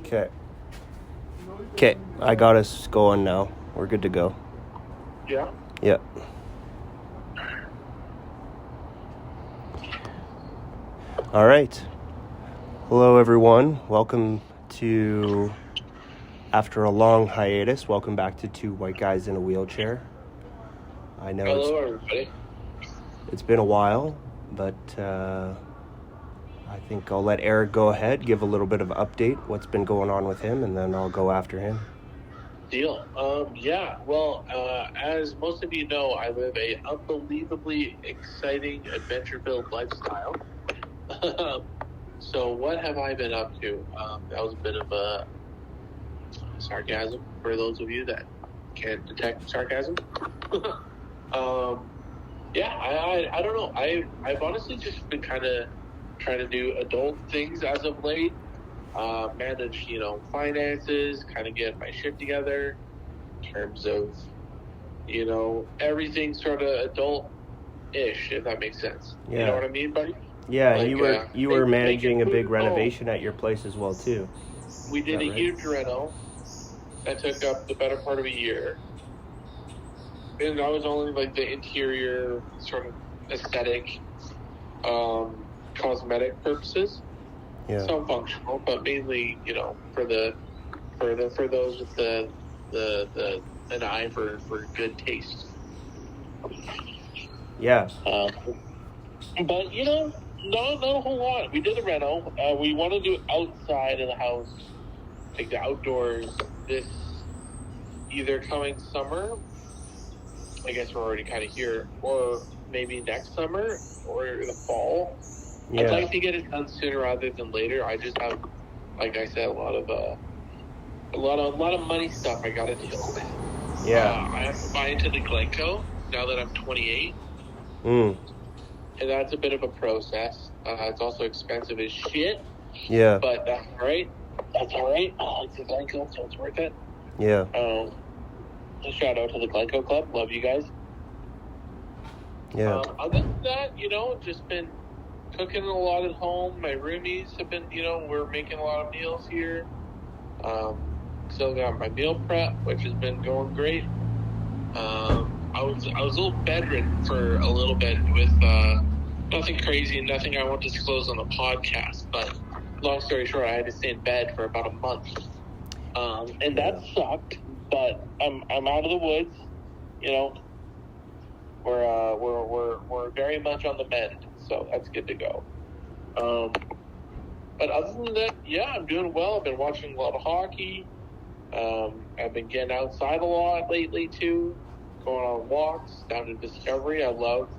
Okay. Okay, I got us going now. We're good to go. Yeah? Yep. All right. Hello, everyone. Welcome to, after a long hiatus, welcome back to Two White Guys in a Wheelchair. I know Hello, everybody. it's been a while, but I think I'll let Erik go ahead, give a little bit of update, what's been going on with him, and then I'll go after him. Deal. As most of you know, I live a unbelievably exciting, adventure-filled lifestyle. So what have I been up to? That was a bit of a sarcasm for those of you that can't detect sarcasm. I don't know. I've honestly just been kind of trying to do adult things as of late. Manage, finances, kind of get my shit together in terms of, everything sort of adult-ish, if that makes sense. Yeah. You know what I mean, buddy? Yeah, Like, you were managing a big food renovation at your place as well, too. We did a right? huge reno that took up the better part of a year. And that was only like the interior sort of aesthetic, cosmetic purposes. Yeah. Some functional, but mainly, for those with an eye for good taste. Yeah. But not a whole lot. We did a reno. We want to do outside of the house, like the outdoors, this either coming summer. I guess we're already kind of here, or maybe next summer or the fall. Yeah. I'd like to get it done sooner rather than later. I just have, like I said, a lot of money stuff I got to deal with. Yeah. I have to buy into the Glencoe now that I'm 28. Mm. And that's a bit of a process. It's also expensive as shit. Yeah. But that's all right. That's all right. It's a Glencoe, so it's worth it. Yeah. Shout out to the Glencoe Club. Love you guys. Yeah. Other than that, just been cooking a lot at home. My roomies have been, we're making a lot of meals here. Still got my meal prep, which has been going great. I was a little bedridden for a little bit with nothing crazy and nothing I won't disclose on the podcast. But long story short, I had to stay in bed for about a month, and that sucked. But I'm out of the woods. We're very much on the mend, so that's good to go. But other than that, yeah, I'm doing well. I've been watching a lot of hockey. I've been getting outside a lot lately too, going on walks down to Discovery. I love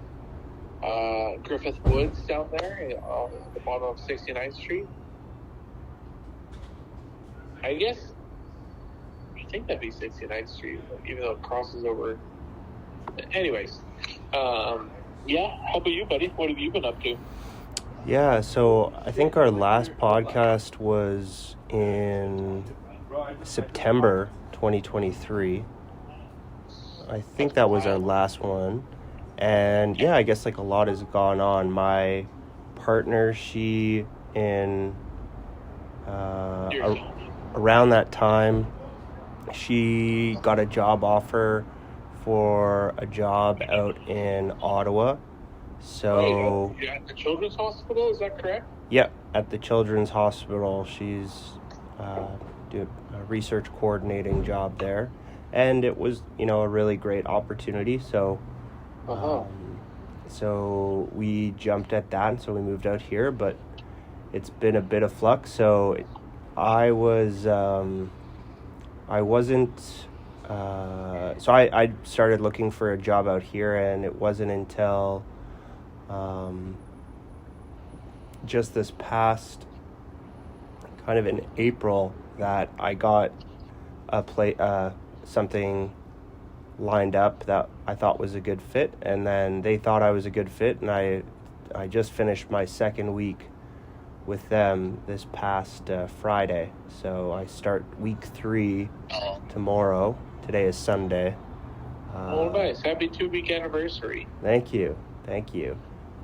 Griffith Woods down there at the bottom of 69th Street. I think that'd be 69th Street, even though it crosses over. Anyways, how about you, buddy? What have you been up to? Yeah, so I think our last podcast was in September 2023. I think that was our last one. And yeah, I guess like a lot has gone on. My partner, she around that time, she got a job offer for a job out in Ottawa. So you're at the Children's Hospital, is that correct? Yeah, at the Children's Hospital. She's doing a research coordinating job there, and it was a really great opportunity. So so we jumped at that, and so we moved out here. But it's been a bit of flux. So I started looking for a job out here, and it wasn't until just this past kind of in April that I got something lined up that I thought was a good fit, and then they thought I was a good fit, and I just finished my second week with them this past Friday. So I start week 3 tomorrow. Today is Sunday. Nice. Happy 2-week anniversary. Thank you.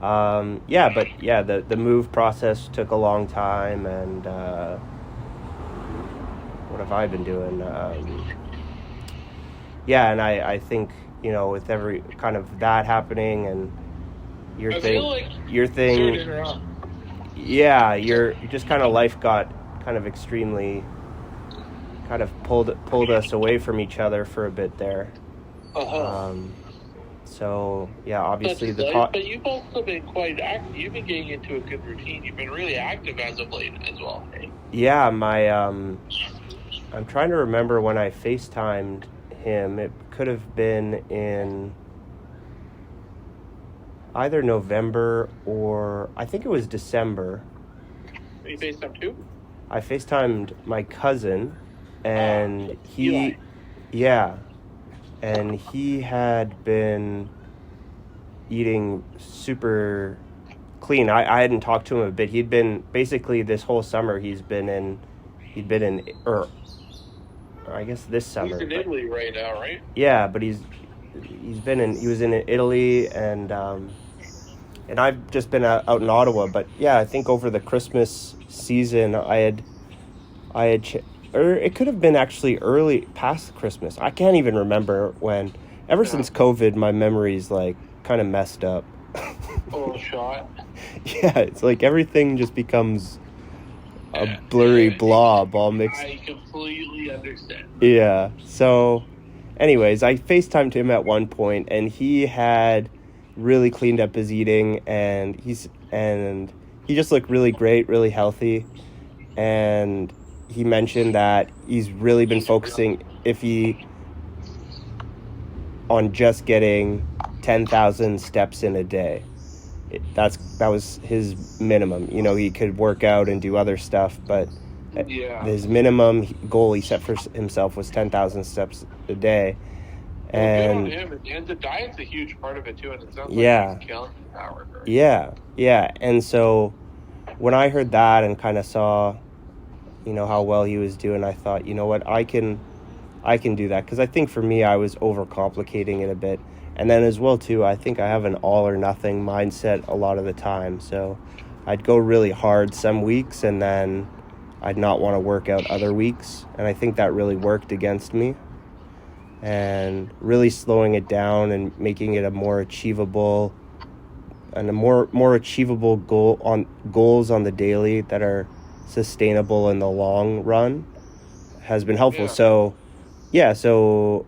The move process took a long time, and what have I been doing? Yeah, and I think, with every kind of that happening and your I thing, feel like your sorry thing, to interrupt. yeah, your just kind of life got kind of extremely kind of pulled us away from each other for a bit there. So yeah, obviously Such is life, but you've also been quite active. You've been getting into a good routine. You've been really active as of late as well. Hey? yeah, my I'm trying to remember when I FaceTimed him. It could have been in either November or I think it was December. You FaceTime too? I FaceTimed my cousin, and Eli. yeah, and he had been eating super clean. I hadn't talked to him a bit. He'd been basically this whole summer. He'd been in, or I guess this summer. He's in Italy right now, right? Yeah, but he was in Italy, and I've just been out in Ottawa. But yeah, I think over the Christmas season, or it could have been actually early past Christmas. I can't even remember when. Ever since COVID, my memory's like kind of messed up. A little shot. Yeah, it's like everything just becomes a blurry blob all mixed. I completely understand. Yeah. So, anyways, I FaceTimed him at one point, and he had really cleaned up his eating, and he just looked really great, really healthy, and he mentioned that he's really been focusing on just getting 10,000 steps in a day. That was his minimum. He could work out and do other stuff, but his minimum goal he set for himself was 10,000 steps a day. And good on him. And the diet's a huge part of it too, and it sounds like he's killing the power. Yeah. And so when I heard that and kind of saw, how well he was doing, I thought, you know what, I can do that, because I think for me I was overcomplicating it a bit. And then as well too, I think I have an all or nothing mindset a lot of the time. So I'd go really hard some weeks, and then I'd not want to work out other weeks. And I think that really worked against me. And really slowing it down and making it a more achievable goals on the daily that are sustainable in the long run has been helpful. Yeah. So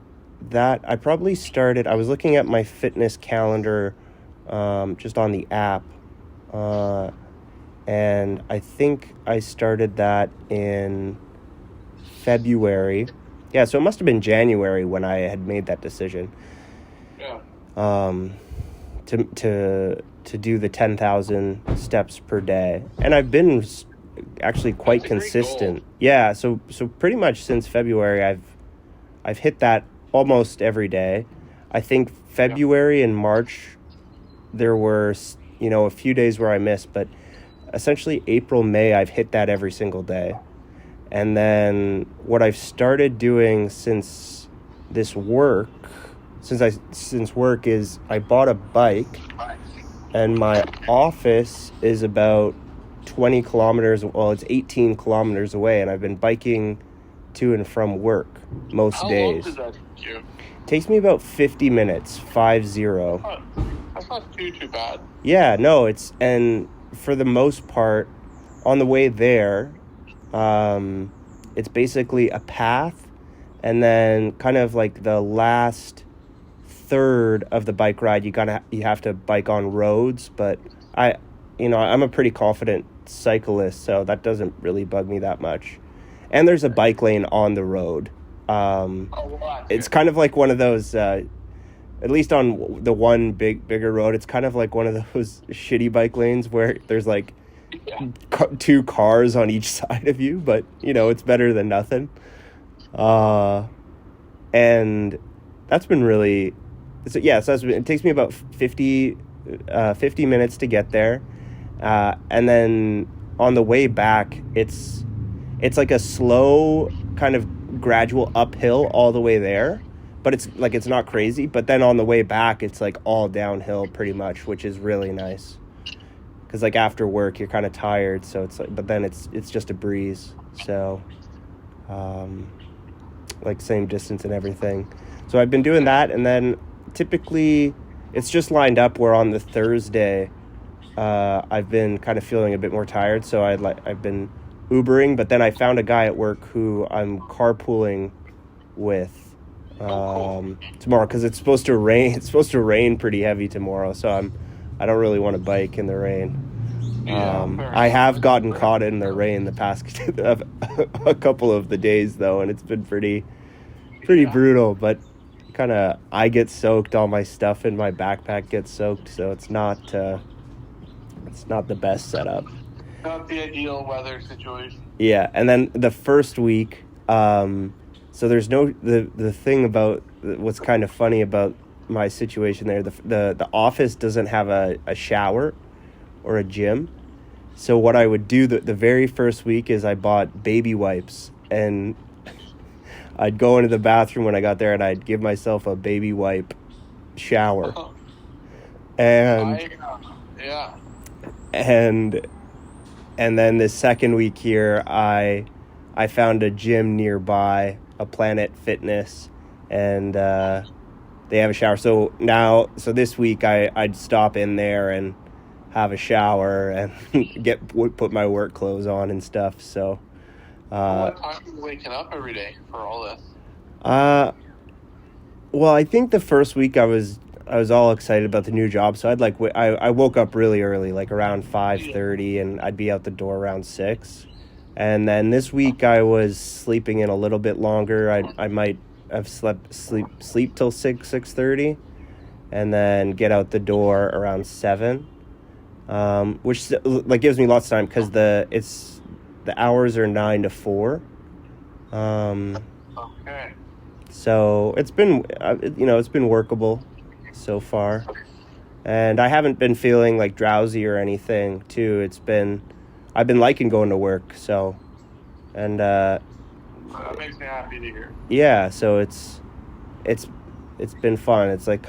that I probably started, I was looking at my fitness calendar just on the app, and I think I started that in February. Yeah, so it must have been January when I had made that decision. Yeah. To do the 10,000 steps per day, and I've been actually quite consistent. Yeah, so pretty much since February, I've hit that almost every day. I think February and March, there were a few days where I missed, but essentially April, May, I've hit that every single day. And then what I've started doing since work is I bought a bike, and my office is about 20 kilometers, well, it's 18 kilometers away, and I've been biking to and from work most days. How long does that take you? It takes me about 50 minutes, 50. That's not too bad. Yeah, no, and for the most part, on the way there, it's basically a path, and then kind of like the last third of the bike ride, you have to bike on roads, but I'm a pretty confident cyclist, so that doesn't really bug me that much. And there's a bike lane on the road. It's kind of like one of those, at least on the one bigger road, it's kind of like one of those shitty bike lanes where there's like two cars on each side of you, but it's better than nothing. And that's been really, it takes me about 50 minutes to get there. And then on the way back, it's like a slow kind of gradual uphill all the way there, but it's not crazy. But then on the way back, it's like all downhill pretty much, which is really nice. Cause like after work, you're kind of tired. So it's like, but then it's just a breeze. So, like same distance and everything. So I've been doing that, and then typically it's just lined up where on the Thursday I've been kind of feeling a bit more tired, so I've been Ubering, but then I found a guy at work who I'm carpooling with tomorrow, because it's supposed to rain. It's supposed to rain pretty heavy tomorrow, so I don't really want to bike in the rain. I have gotten caught in the rain the past a couple of the days though, and it's been pretty brutal. But kind of I get soaked, all my stuff in my backpack gets soaked, so it's not the best setup. Not the ideal weather situation. Yeah, and then the first week, so there's the thing about what's kind of funny about my situation there. The office doesn't have a shower or a gym. So what I would do the very first week is I bought baby wipes, and I'd go into the bathroom when I got there, and I'd give myself a baby wipe shower. And and then the second week here, I found a gym nearby, a Planet Fitness, and they have a shower. So this week I'd stop in there and have a shower and put my work clothes on and stuff. So what time are you waking up every day for all this? Well, I think the first week I was all excited about the new job, so I woke up really early, like around 5:30, and I'd be out the door around 6. And then this week I was sleeping in a little bit longer. I might have sleep till 6:30, and then get out the door around 7. Which like gives me lots of time, because the hours are 9 to 4. Okay. So it's been it's been workable so far, and I haven't been feeling like drowsy or anything too. I've been liking going to work, so, and that makes me happy to hear. Yeah, so it's been fun. It's like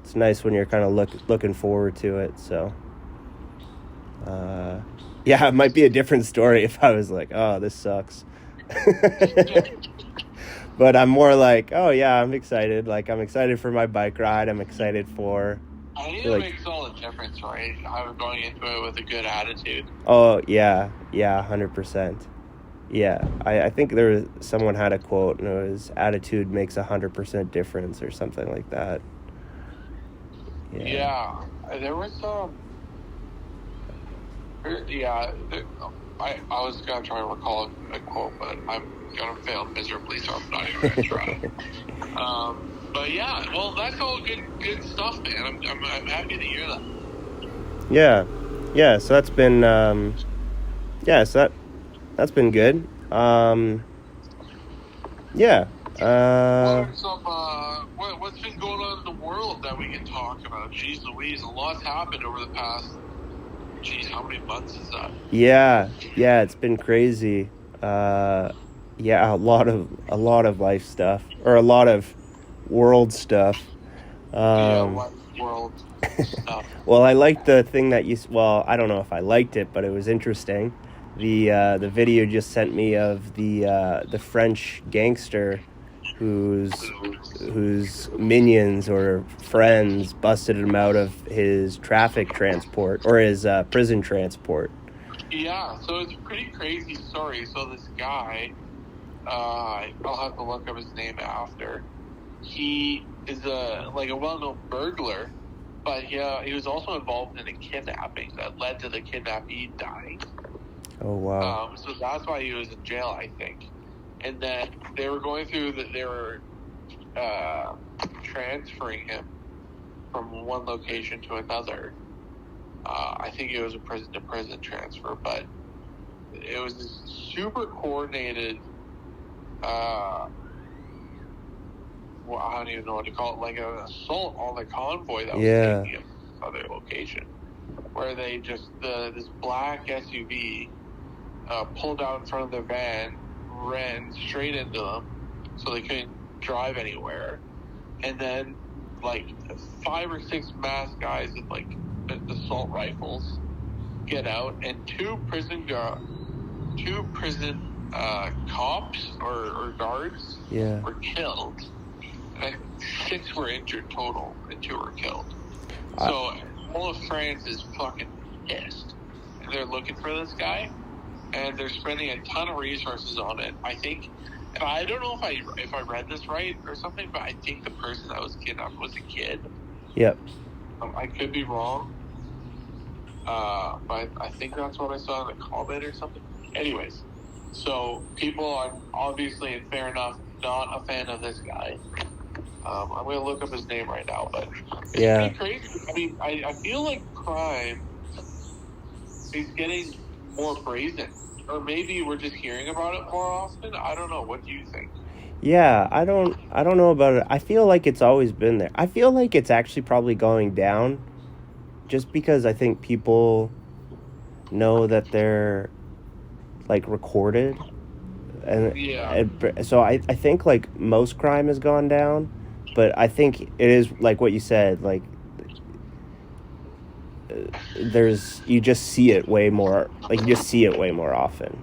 it's nice when you're kind of looking forward to it. So yeah, it might be a different story if I was like, oh, this sucks. But I'm more like, oh yeah, I'm excited. Like, I'm excited for my bike ride. I'm excited for. I think it makes all the difference, right? I'm going into it with a good attitude. Oh yeah, 100%. Yeah, I think someone had a quote, and it was, attitude makes 100% difference, or something like that. Yeah, there was some. Yeah, I was gonna try to recall a quote, but I'm gonna fail miserably, so I'm not even gonna try. But yeah, well, that's all good stuff, man. I'm happy to hear that. Yeah. So that's been so that's been good. Yeah. What's been going on in the world that we can talk about? Jeez Louise, a lot's happened over the past. Jeez, how many months is that? Yeah, it's been crazy. A lot of life stuff, or a lot of world stuff. World stuff. Well, I liked the thing that I don't know if I liked it, but it was interesting. The video you just sent me of the French gangster whose minions or friends busted him out of his traffic transport, or his prison transport. Yeah, so it's a pretty crazy story. So this guy, I'll have to look up his name after. He is a well-known burglar, but he was also involved in a kidnapping that led to the kidnappee dying. Oh wow! So that's why he was in jail, I think. And then they were going through they were transferring him from one location to another. I think it was a prison-to-prison transfer, but it was this super coordinated. I don't even know what to call it, like an assault on the convoy that was taking him to another location, where they just this black SUV pulled out in front of their van, ran straight into them, so they couldn't drive anywhere, and then 5 or 6 masked guys with assault rifles get out, and two prison cops or guards Yeah. were killed. And 6 were injured total, and 2 were killed. So all of France is fucking pissed. And they're looking for this guy, and they're spending a ton of resources on it. I think, and I don't know if I read this right or something, but I think the person that was kidnapped was a kid. Yep. I could be wrong. But I think that's what I saw in a comment or something. Anyways, so people are obviously, and fair enough, not a fan of this guy. I'm going to look up his name right now, but it's pretty crazy. I mean, I feel like crime is getting more brazen. Or maybe we're just hearing about it more often. I don't know. What do you think? Yeah, I don't know about it. I feel like it's always been there. I feel like it's actually probably going down just because I think people know that they're, like, recorded. And so I think, like, most crime has gone down, but I think it is, like what you said, like, you just see it way more, like, you just see it way more often.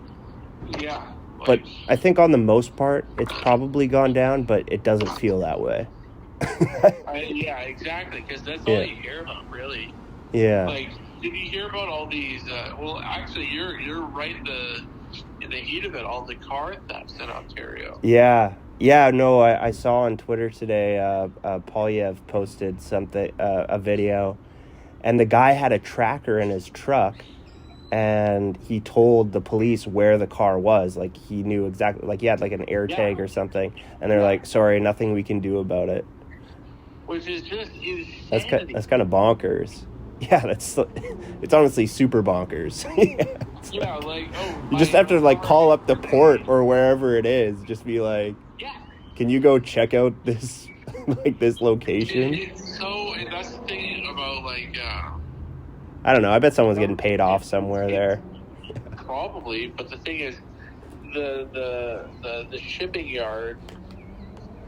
Yeah. But I think on the most part, it's probably gone down, but it doesn't feel that way. Yeah, exactly, because that's all you hear about, really. Yeah. Like, did you hear about all these, well, actually, you're right in the heat of it, all the car thefts in Ontario. Yeah. Yeah, no, I saw on Twitter today, Polyev posted something, a video, and the guy had a tracker in his truck, and he told the police where the car was. Like, he knew exactly, like, he had, like, an air tag or something, and they're like, sorry, nothing we can do about it. Which is just insanity. That's kind of bonkers. Yeah, it's honestly super bonkers. Yeah, like, you just have to, like, call up the port or wherever it is, just be like, can you go check out this, like, this location? It's so, and that's the thing about, like, I don't know, I bet someone's getting paid off somewhere there. Probably, but the thing is, the shipping yard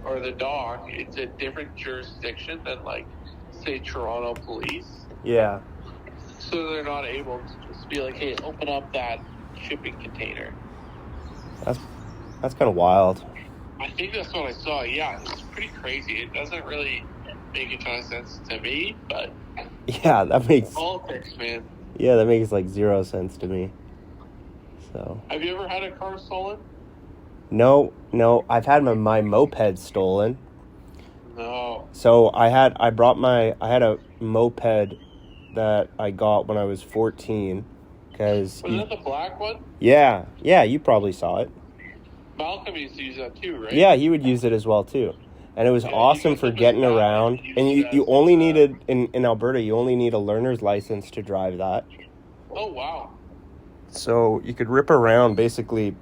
or the dock, it's a different jurisdiction than, like, say, Toronto police. Yeah. So they're not able to just be like, hey, open up that shipping container. That's kind of wild. I think that's what I saw. Yeah, it's pretty crazy. It doesn't really make a ton of sense to me, but yeah, that makes politics, man. Yeah, that makes like 0 sense to me. So. Have you ever had a car stolen? No. I've had my moped stolen. No. So I had a moped that I got when I was 14. Was that the black one? Yeah, you probably saw it. Malcolm used to use that too, right? Yeah, he would use it as well too. And it was awesome for getting around. And you only needed, in Alberta, you only need a learner's license to drive that. Oh, wow. So you could rip around basically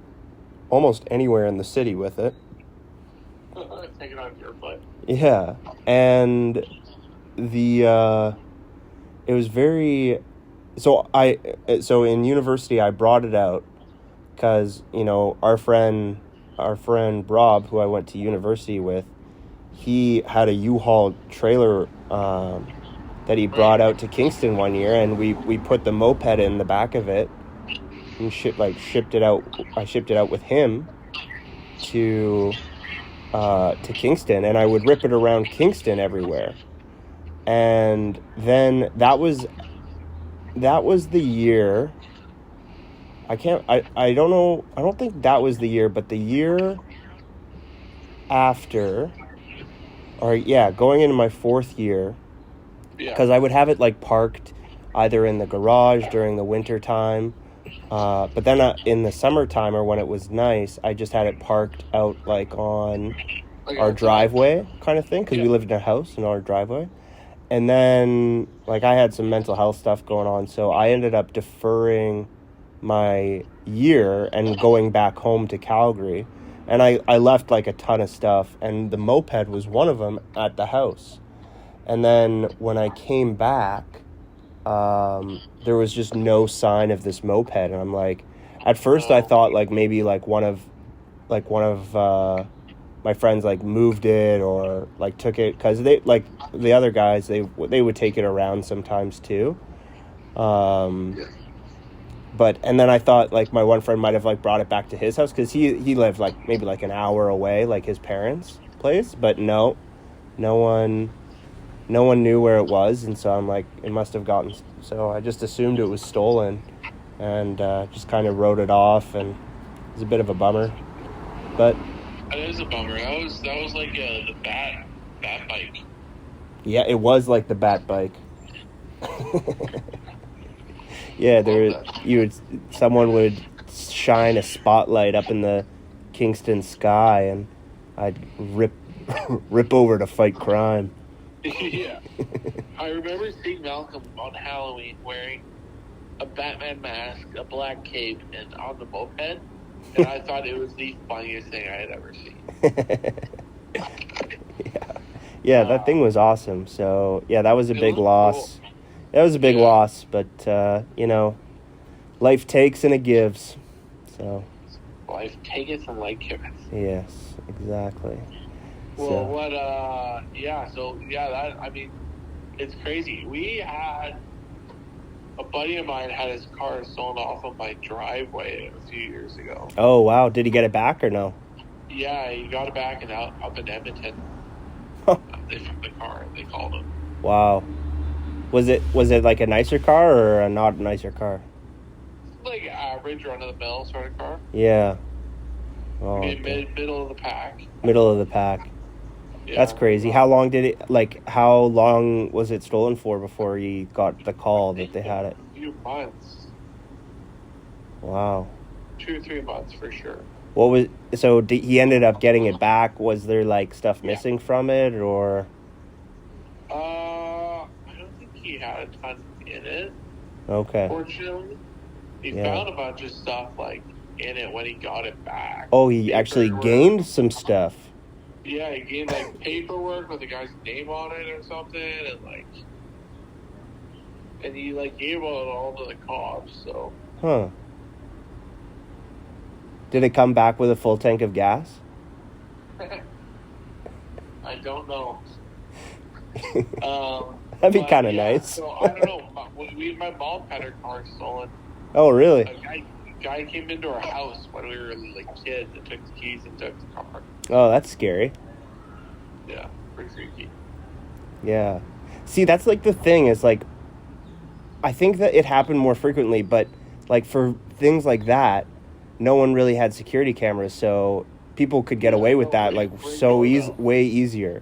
almost anywhere in the city with it. Take it on your foot. Yeah. And it was very... So in university, I brought it out because, our friend Rob, who I went to university with, he had a U-Haul trailer that he brought out to Kingston one year, and we put the moped in the back of it and shipped it out. I shipped it out with him to Kingston, and I would rip it around Kingston everywhere. And then that was the year. I don't know. I don't think that was the year, but the year after, going into my 4th year, because I would have it like parked either in the garage during the winter time, but then in the summertime or when it was nice, I just had it parked out like on our driveway kind of thing, because we lived in a house in our driveway. And then, like, I had some mental health stuff going on, so I ended up deferring my year and going back home to Calgary. And I left, like, a ton of stuff, and the moped was one of them at the house. And then when I came back, there was just no sign of this moped. And I'm like, at first I thought, like, maybe, like, one of my friends, like, moved it or, like, took it, because they, like, the other guys, they would take it around sometimes too. and then I thought like my one friend might have like brought it back to his house because he lived like maybe like an hour away, like his parents' place. But no one knew where it was, and so I'm like, it must have gotten. So I just assumed it was stolen, and just kind of wrote it off, and it was a bit of a bummer. But that is a bummer. That was like the bat bike. Yeah, it was like the bat bike. Yeah, someone would shine a spotlight up in the Kingston sky, and I'd rip over to fight crime. Yeah, I remember seeing Malcolm on Halloween wearing a Batman mask, a black cape, and on the moped, and I thought it was the funniest thing I had ever seen. Yeah, that thing was awesome. So yeah, that was a big loss. Cool. That was a big loss, but life takes and it gives. So life taketh and life giveth. Yes, exactly. Well, it's crazy. We had a buddy of mine had his car stolen off of my driveway a few years ago. Oh wow! Did he get it back or no? Yeah, he got it back and up in Edmonton. They found the car. They called him. Wow. Was it like a nicer car or a not nicer car? Like average, run of the mill sort of car. Yeah. Oh, middle of the pack. Middle of the pack. Yeah. That's crazy. How long was it stolen for before you got the call that they had it? A few months. Wow. 2 or 3 months for sure. He ended up getting it back. Was there like stuff missing from it or? I don't think he had a ton in it. Okay. Fortunately, he found a bunch of stuff like in it when he got it back. Oh, he actually gained some stuff. Yeah, he gained like paperwork with the guy's name on it or something, and he like gave it all to the cops. So. Huh. Did it come back with a full tank of gas? I don't know. That'd be kind of nice. So I don't know. My mom had her car stolen. Oh, really? A guy came into our house when we were like kids and took the keys and took the car. Oh, that's scary. Yeah, pretty freaky. Yeah. See, that's like the thing is like, I think that it happened more frequently, but like for things like that, no one really had security cameras, so people could get away with that like way easier.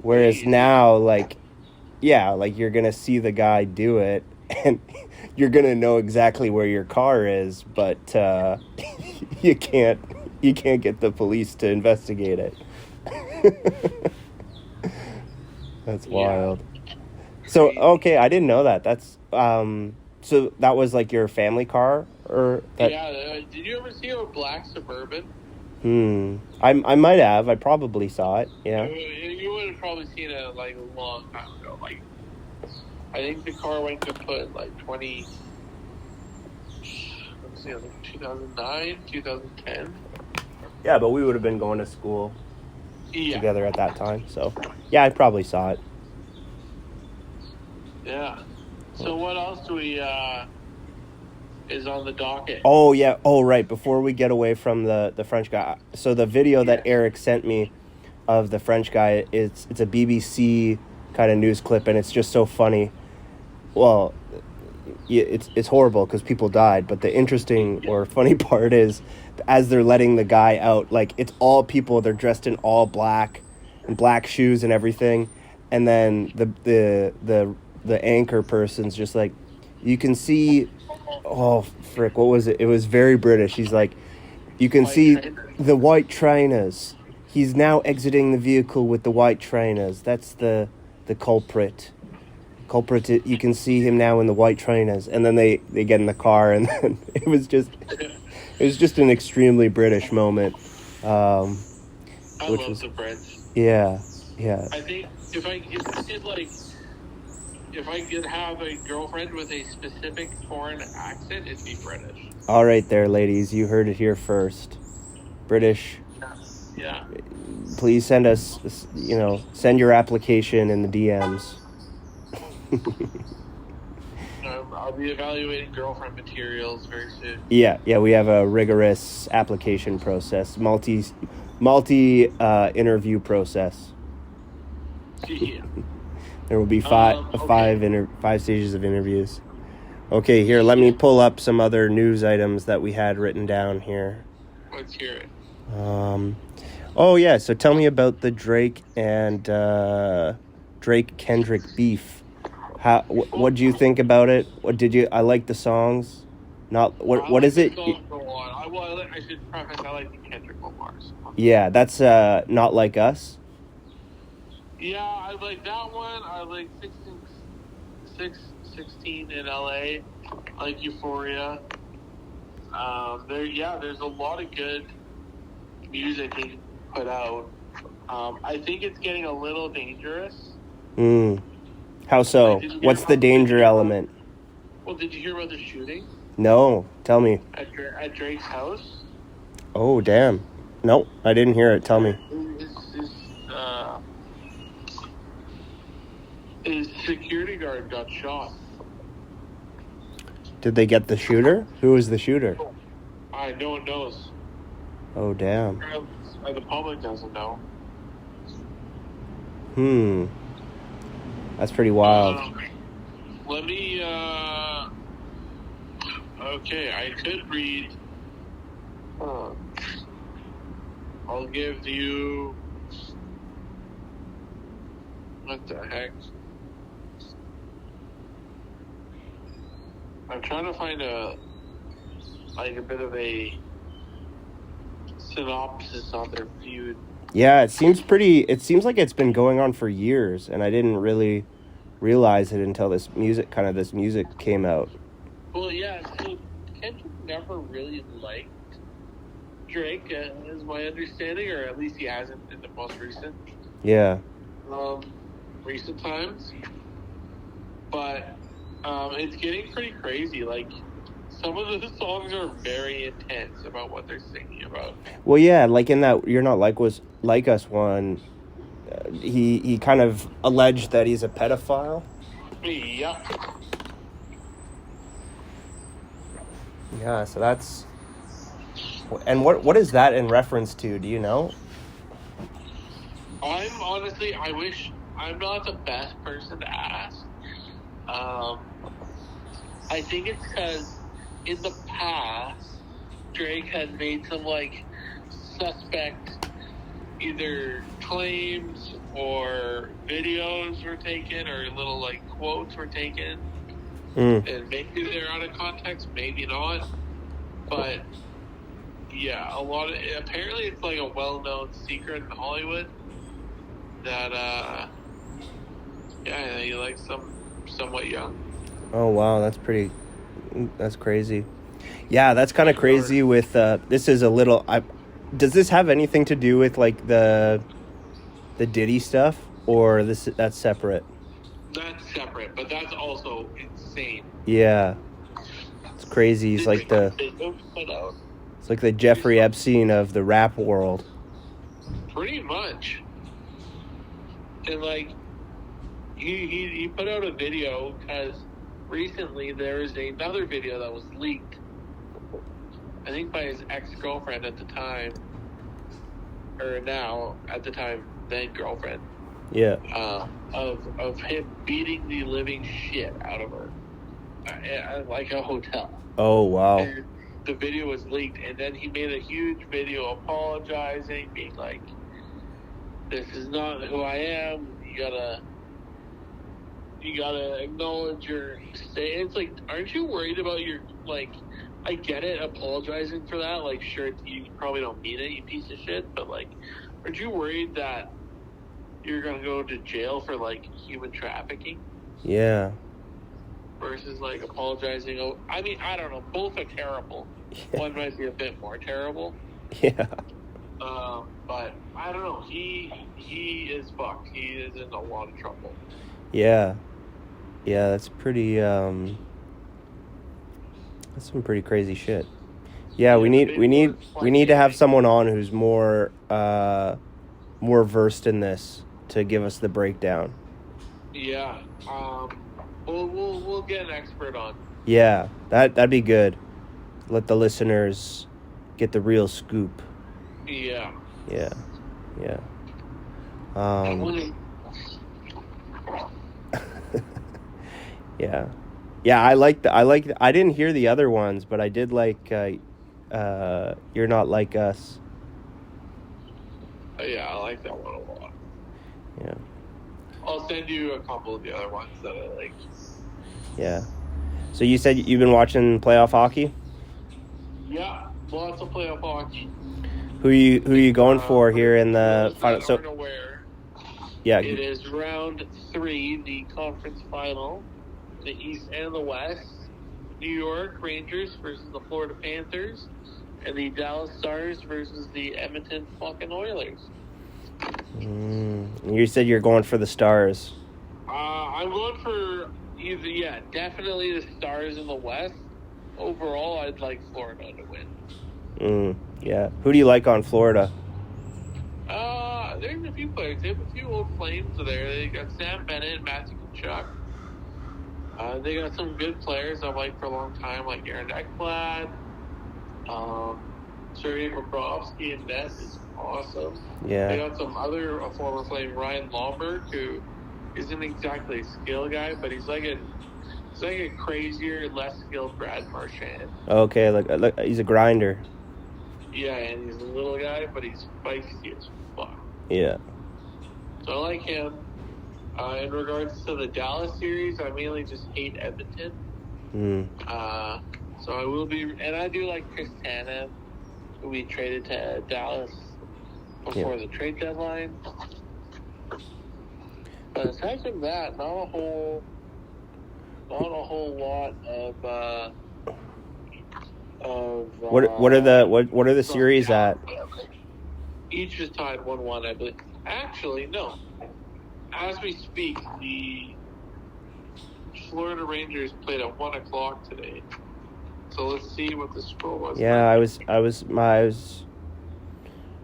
Whereas now, like, yeah, like you're gonna see the guy do it, and you're gonna know exactly where your car is, but you can't get the police to investigate it. That's wild. So okay, I didn't know that. That's so that was like your family car, or that? Yeah. Did you ever see a black Suburban? I might have. I probably saw it. Yeah. You would have probably seen it like a long time ago. Like, I think the car went kaput like 2009, 2010. Yeah, but we would have been going to school together at that time. So, yeah, I probably saw it. Yeah. So what else do we is on the docket? Oh, yeah. Oh, right. Before we get away from the French guy. So the video that Erik sent me of the French guy, it's a BBC kind of news clip, and it's just so funny. Well, it's horrible because people died, but the interesting or funny part is as they're letting the guy out, like it's all people, they're dressed in all black and black shoes and everything, and then the anchor person's just like, you can see, oh frick, what was it? It was very British. He's like, you can see the white trainers. He's now exiting the vehicle with the white trainers. That's the culprit. You can see him now in the white trainers. And then they get in the car, and then it was just an extremely British moment. I love the Brits. Yeah. I think if I could have a girlfriend with a specific foreign accent, it'd be British. All right there, ladies. You heard it here first. British. Yeah. Please send us, send your application in the DMs. I I'll be evaluating girlfriend materials very soon. Yeah, we have a rigorous application process, multi interview process. Yeah. There will be five stages of interviews. Okay, here, let me pull up some other news items that we had written down here. Let's hear it. Oh yeah, so tell me about the Drake and Drake Kendrick beef. What do you think about it? I like the songs. What is it? I should preface, I like the Kendrick Lamar's. Yeah, that's Not Like Us. Yeah, I like that one. I like 16 in LA. I like Euphoria. There's a lot of good music he put out. I think it's getting a little dangerous. How so? What's the danger element? Well, did you hear about the shooting? No, tell me. At Drake's house? Oh, damn. Nope, I didn't hear it. Tell me. His security guard got shot. Did they get the shooter? Who was the shooter? No one knows. Oh, damn. The public doesn't know. That's pretty wild. Let me, okay, I could read. I'll give you. What the heck? I'm trying to find a bit of a synopsis on their feud. Yeah, it seems like it's been going on for years, and I didn't really realize it until this music came out. Well, yeah, so Kendrick never really liked Drake, is my understanding, or at least he hasn't in the most recent. Yeah. Recent times. But it's getting pretty crazy. Like, some of the songs are very intense about what they're singing about. Well, yeah, like in that You're Not Like Us one, he kind of alleged that he's a pedophile. Yep. Yeah, so that's... And what is that in reference to? Do you know? I wish... I'm not the best person to ask. I think it's because in the past, Drake had made some, like, suspect either claims or videos were taken or little, like, quotes were taken. And maybe they're out of context, maybe not. But, yeah, apparently it's, like, a well-known secret in Hollywood that, he likes somewhat young. Oh, wow, that's crazy. Yeah, that's kind of crazy with, this is a little, does this have anything to do with, like, the Diddy stuff, or that's separate? That's separate, but that's also insane. Yeah. It's crazy. He's like the Jeffrey Epstein of the rap world. Pretty much. And, like, he put out a video because recently there was another video that was leaked, I think by his ex-girlfriend at the time, or now, at the time, then girlfriend. Yeah. Of him beating the living shit out of her at like a hotel. Oh, wow. And the video was leaked, and then he made a huge video apologizing, being like, this is not who I am, you gotta acknowledge your state. It's like, aren't you worried about your, like, I get it, apologizing for that, like, sure, you probably don't mean it, you piece of shit, but, like, aren't you worried that you're gonna go to jail for, like, human trafficking? Yeah. Versus, like, apologizing. I mean, I don't know, both are terrible. Yeah. One might be a bit more terrible. Yeah. But, I don't know, he is fucked. He is in a lot of trouble. Yeah. Yeah, that's pretty, that's some pretty crazy shit. Yeah, we need to have someone on who's more versed in this to give us the breakdown. Yeah. We'll get an expert on. Yeah, that'd be good. Let the listeners get the real scoop. Yeah. Yeah. Yeah. Yeah, I didn't hear the other ones, but I did like You're Not Like Us. Yeah, I like that one a lot. Yeah. I'll send you a couple of the other ones that I like. Yeah. So you said you've been watching playoff hockey? Yeah, lots of playoff hockey. Who are you going for here in the final? That aren't aware, yeah, it is round 3, the conference final, the East and the West. New York Rangers versus the Florida Panthers, and the Dallas Stars versus the Edmonton fucking Oilers. You said you're going for the Stars. I'm going for definitely the Stars in the West. Overall, I'd like Florida to win. Yeah. Who do you like on Florida? There's a few players. They have a few old Flames there. They got Sam Bennett, Matthew Tkachuk. They got some good players I've liked for a long time, like Aaron Ekblad. Sergei Bobrovsky and net is awesome. Yeah. They got some other former Flame, Ryan Lomberg, who isn't exactly a skill guy, but he's like a crazier, less skilled Brad Marchand. Okay, like he's a grinder. Yeah, and he's a little guy, but he's feisty as fuck. Yeah. So I like him. In regards to the Dallas series, I mainly just hate Edmonton. So I will be, and I do like Chris Tanev, who we traded to Dallas before the trade deadline. But aside from that, not a whole lot of what are the series at? Each is tied 1-1, I believe. Actually, no. As we speak, the Florida Rangers played at 1 o'clock today. So let's see what the score was. Yeah, I was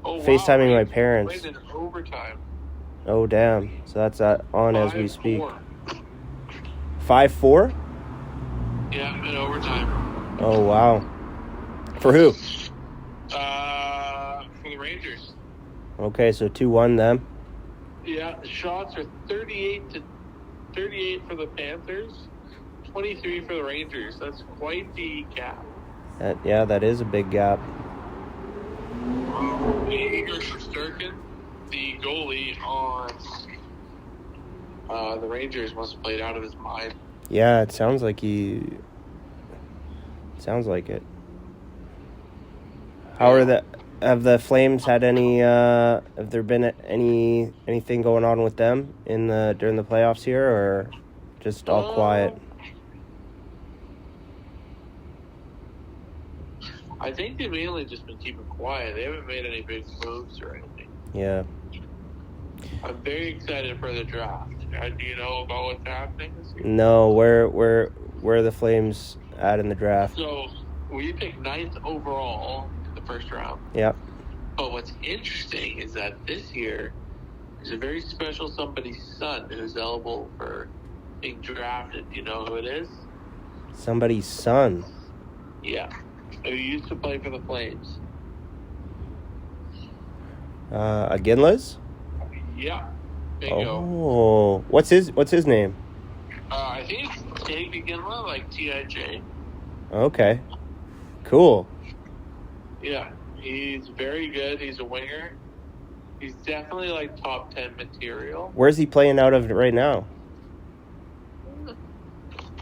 FaceTiming my parents. Played in overtime. Oh damn! So that's on as we speak. 5-4. 5-4? Yeah, in overtime. Oh wow! For who? For the Rangers. Okay, so 2-1 them. Yeah, the shots are 38 for the Panthers, 23 for the Rangers. That's quite the gap. That is a big gap. Igor Shesterkin, the goalie on the Rangers, must have played out of his mind. Yeah, it sounds like it. Have the Flames had any? Have there been anything going on with them during the playoffs here, or just all quiet? I think they've mainly just been keeping quiet. They haven't made any big moves or anything. Yeah. I'm very excited for the draft. Do you know about what's happening this year? No, where are the Flames at in the draft? So we picked 9th overall in the first round. Yeah. But what's interesting is that this year there's a very special somebody's son who's eligible for being drafted. Do you know who it is? Somebody's son? Yeah. Who used to play for the Flames. Aginlas? Yeah. Bingo. Oh, what's his name? I think it's Tig Aginla, like T-I-J. Okay. Cool. Yeah. He's very good. He's a winger. He's definitely like top 10 material. Where's he playing out of right now?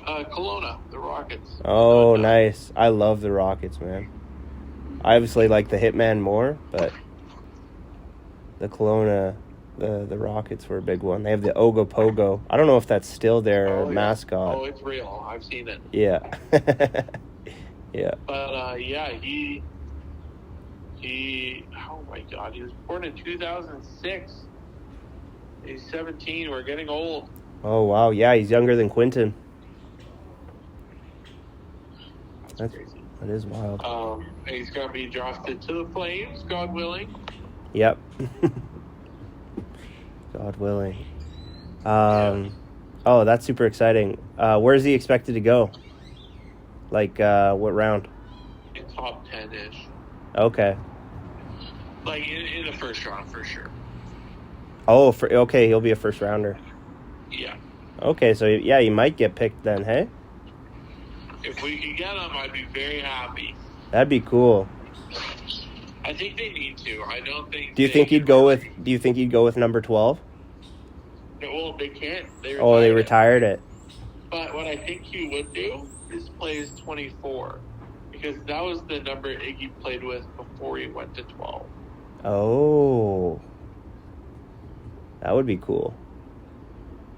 Kelowna, the Rockets. Oh, nice. I love the Rockets, man. I obviously like the Hitman more, but the Kelowna, the Rockets were a big one. They have the Ogopogo. I don't know if that's still their mascot. Oh, it's real. I've seen it. Yeah. Yeah. But, he, oh my God, he was born in 2006. He's 17. We're getting old. Oh, wow. Yeah, he's younger than Quinton. That's crazy. That is wild. He's going to be drafted to the Flames, God willing. Yep. God willing. Oh, that's super exciting. Where is he expected to go? Like, what round? In top 10-ish. Okay. Like, in the first round, for sure. Oh, okay, he'll be a first rounder. Yeah. Okay, so, yeah, he might get picked then, hey? If we could get him, I'd be very happy. That'd be cool. I think they need to. I don't think. Do you think he'd go with number 12? Well, they can't. They retired it. But what I think he would do is play as 24, because that was the number Iggy played with before he went to 12. Oh, that would be cool.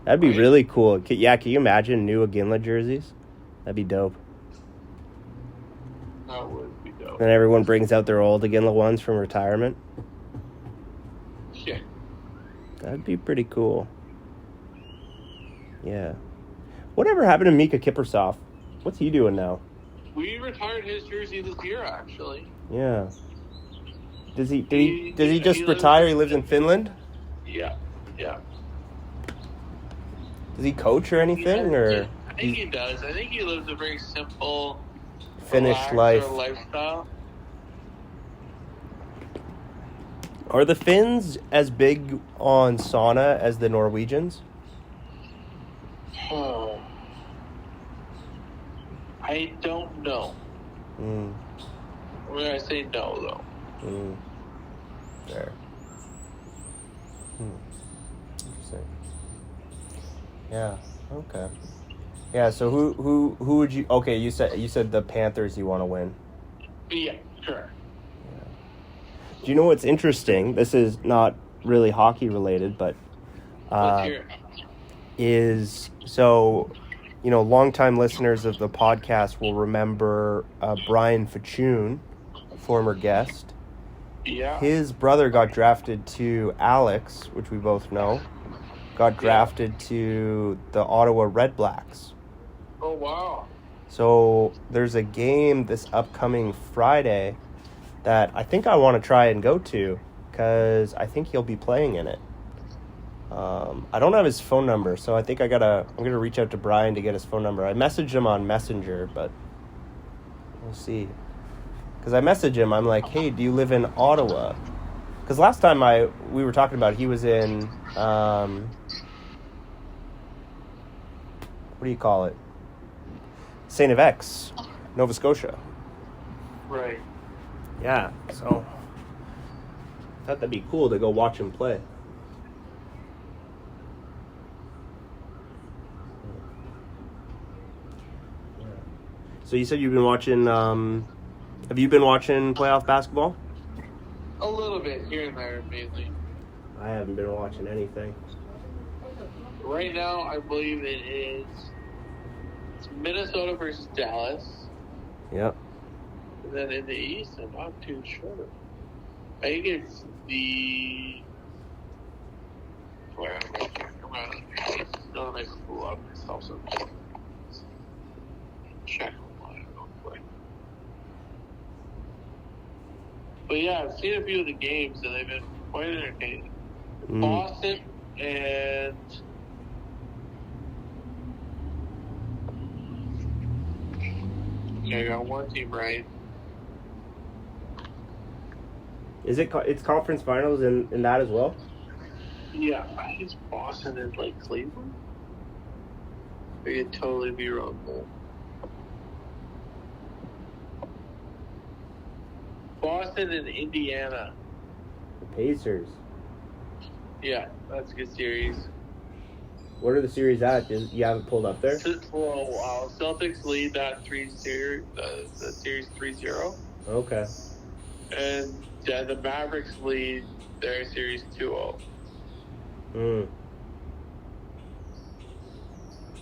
That'd be really cool. Can you imagine new Iginla jerseys? That'd be dope. That would be dope. And everyone brings out their old Iginla ones from retirement. Yeah. That'd be pretty cool. Yeah. Whatever happened to Mika Kiprusoff? What's he doing now? We retired his jersey this year, actually. Yeah. Does he just retire? He lives in Finland? Yeah. Yeah. Does he coach or anything? I think he does. I think he lives a very simple Finnish lifestyle. Are the Finns as big on sauna as the Norwegians? Oh. I don't know. Mm. I'm going to say no, though. Mm. There. Interesting. Yeah. Okay. Yeah. So who would you? Okay, you said the Panthers. You want to win. Yeah. Sure. Yeah. Do you know what's interesting? This is not really hockey related, but is so. You know, longtime listeners of the podcast will remember Brian Fachun, a former guest. Yeah. His brother got drafted to Alex, which we both know. Got drafted to the Ottawa Red Blacks. Oh, wow. So there's a game this upcoming Friday that I think I want to try and go to because I think he'll be playing in it. I don't have his phone number, so I think I'm gonna reach out to Brian to get his phone number. I messaged him on Messenger, but we'll see. Because I messaged him, I'm like, hey, do you live in Ottawa? Because last time we were talking about, he was in, what do you call it? St. X, Nova Scotia. Right. Yeah, so I thought that'd be cool to go watch him play. So you said you've been watching, have you been watching playoff basketball? A little bit, here and there, mainly. I haven't been watching anything. Right now, I believe it's Minnesota versus Dallas. Yep. And then in the East, I'm not too sure. I think it's the... Where am I? Come on. No, I pull up myself some... Check online real quick. But yeah, I've seen a few of the games and they've been quite entertaining. Boston and I got one team right. Is it's conference finals in that as well? Yeah, I think it's Boston and like Cleveland. I could totally be wrong though. Boston and Indiana. The Pacers. Yeah, that's a good series. What are the series at? You have it pulled up there? Well, Celtics lead that the series 3-0. Okay. And the Mavericks lead their series 2-0.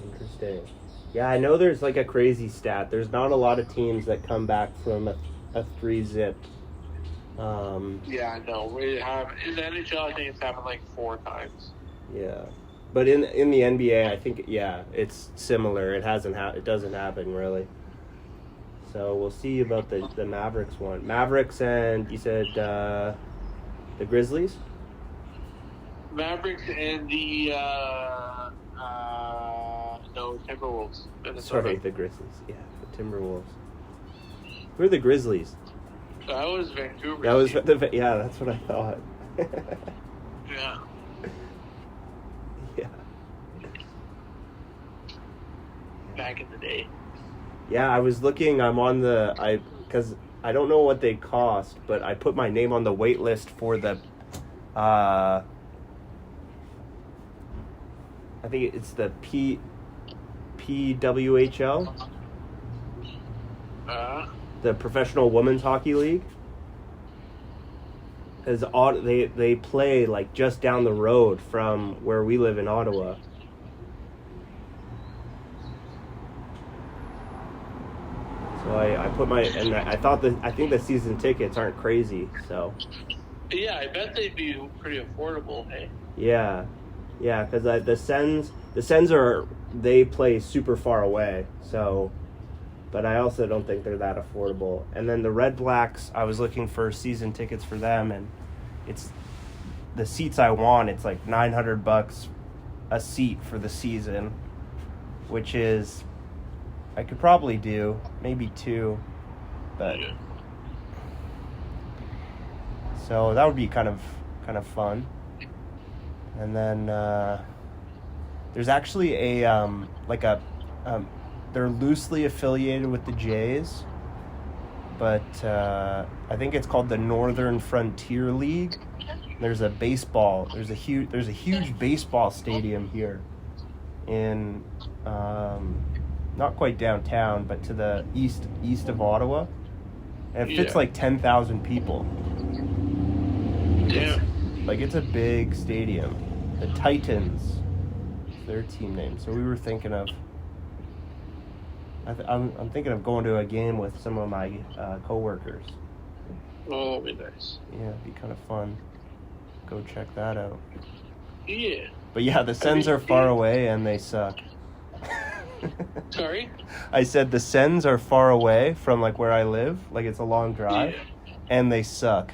Interesting. Yeah, I know there's like a crazy stat. There's not a lot of teams that come back from a 3-zip. Yeah, I know. In the NHL, I think it's happened like 4 times. Yeah. But in the NBA, I think, it's similar. It doesn't happen, really. So we'll see about the Mavericks one. Mavericks and, you said, the Grizzlies? Mavericks and the, Timberwolves. Sorry, the Grizzlies. Yeah, the Timberwolves. Who are the Grizzlies? That was Vancouver. That was yeah. That's what I thought. Yeah. Yeah. Back in the day. Yeah, I was looking. Because I don't know what they cost, but I put my name on the wait list for the. I think it's the PWHL. The Professional Women's Hockey League. They play like just down the road from where we live in Ottawa. So I put I think the season tickets aren't crazy, so. Yeah, I bet they'd be pretty affordable, hey? Yeah, because the Sens they play super far away, so. But I also don't think they're that affordable. And then the Red Blacks, I was looking for season tickets for them, and it's the seats I want. It's like $900 a seat for the season, which is I could probably do maybe 2, but so that would be kind of fun. And then there's actually they're loosely affiliated with the Jays, but I think it's called the Northern Frontier League. There's a huge baseball stadium here in not quite downtown, but to the east of Ottawa, and it fits like 10,000 people. Yeah, it's a big stadium. The Titans, is their team name. So we were thinking of. I'm thinking of going to a game with some of my coworkers. Oh, that'd be nice. Yeah, it'd be kind of fun. Go check that out. Yeah. But yeah, the Sens are far away and they suck. Sorry? I said the Sens are far away from where I live. It's a long drive, and they suck.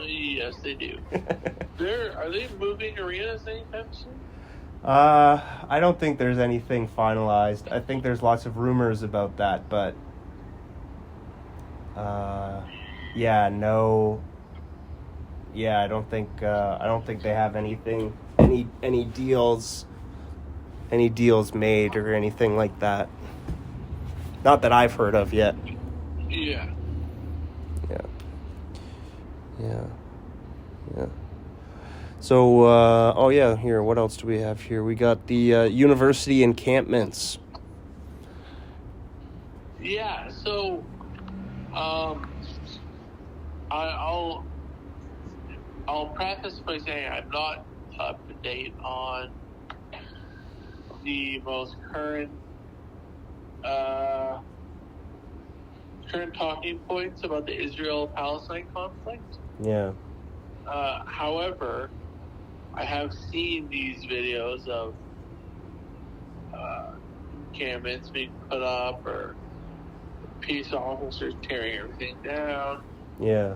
Yes, they do. Are they moving arenas anytime soon? I don't think there's anything finalized. I think there's lots of rumors about that, but I don't think they have any deals made or anything like that. Not that I've heard of yet. Yeah. So, here, what else do we have here? We got the university encampments. Yeah, so, I'll preface by saying I'm not up to date on the most current talking points about the Israel-Palestine conflict. Yeah. However, I have seen these videos of encampments being put up or peace officers tearing everything down. Yeah.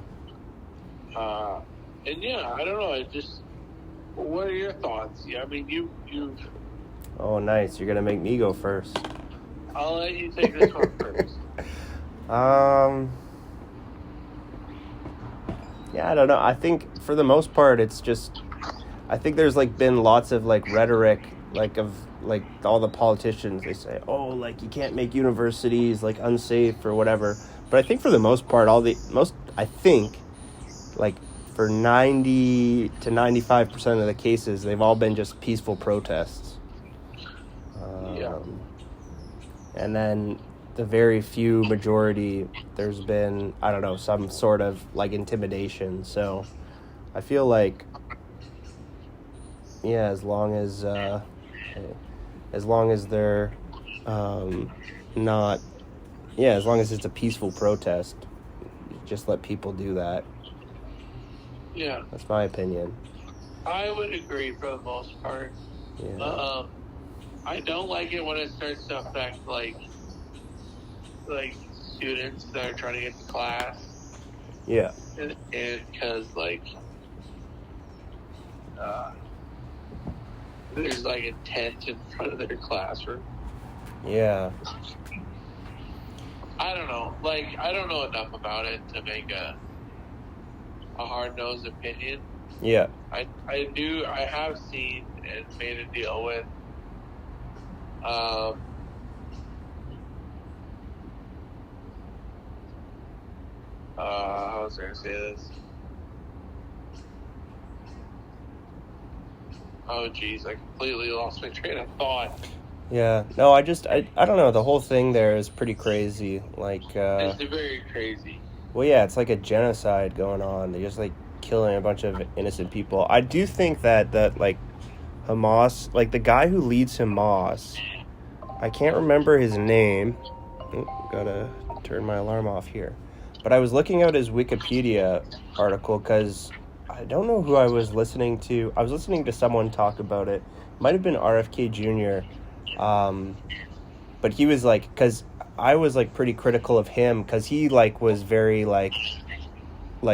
I don't know. What are your thoughts? I mean, you. Oh, nice. You're gonna make me go first. I'll let you take this one first. Yeah, I don't know. I think for the most part, it's just. I think there's been lots of rhetoric of all the politicians. They say, oh, you can't make universities unsafe or whatever. But I think for the most part, for 90 to 95% of the cases, they've all been just peaceful protests. And then the very few majority, there's been, I don't know, some sort of intimidation. So I feel as long as they're not, as long as it's a peaceful protest, just let people do that. Yeah. That's my opinion. I would agree for the most part. Yeah. I don't like it when it starts to affect students that are trying to get to class. Yeah. And because there's a tent in front of their classroom. Yeah. I don't know. Like, I don't know enough about it to make a hard-nosed opinion. Yeah. I have seen and made a deal with how was I going to say this? Oh, geez, I completely lost my train of thought. Yeah. No, I don't know. The whole thing there is pretty crazy. Like, It's very crazy. well, yeah, it's like a genocide going on. They're just, like, killing a bunch of innocent people. I do think that like, Hamas, like, the guy who leads Hamas, I can't remember his name. Oh, gotta turn my alarm off here. But I was looking at his Wikipedia article because I don't know who I was listening to. I was listening to someone talk about it. Might have been RFK Jr. But he was like, because I was like pretty critical of him because he like was very like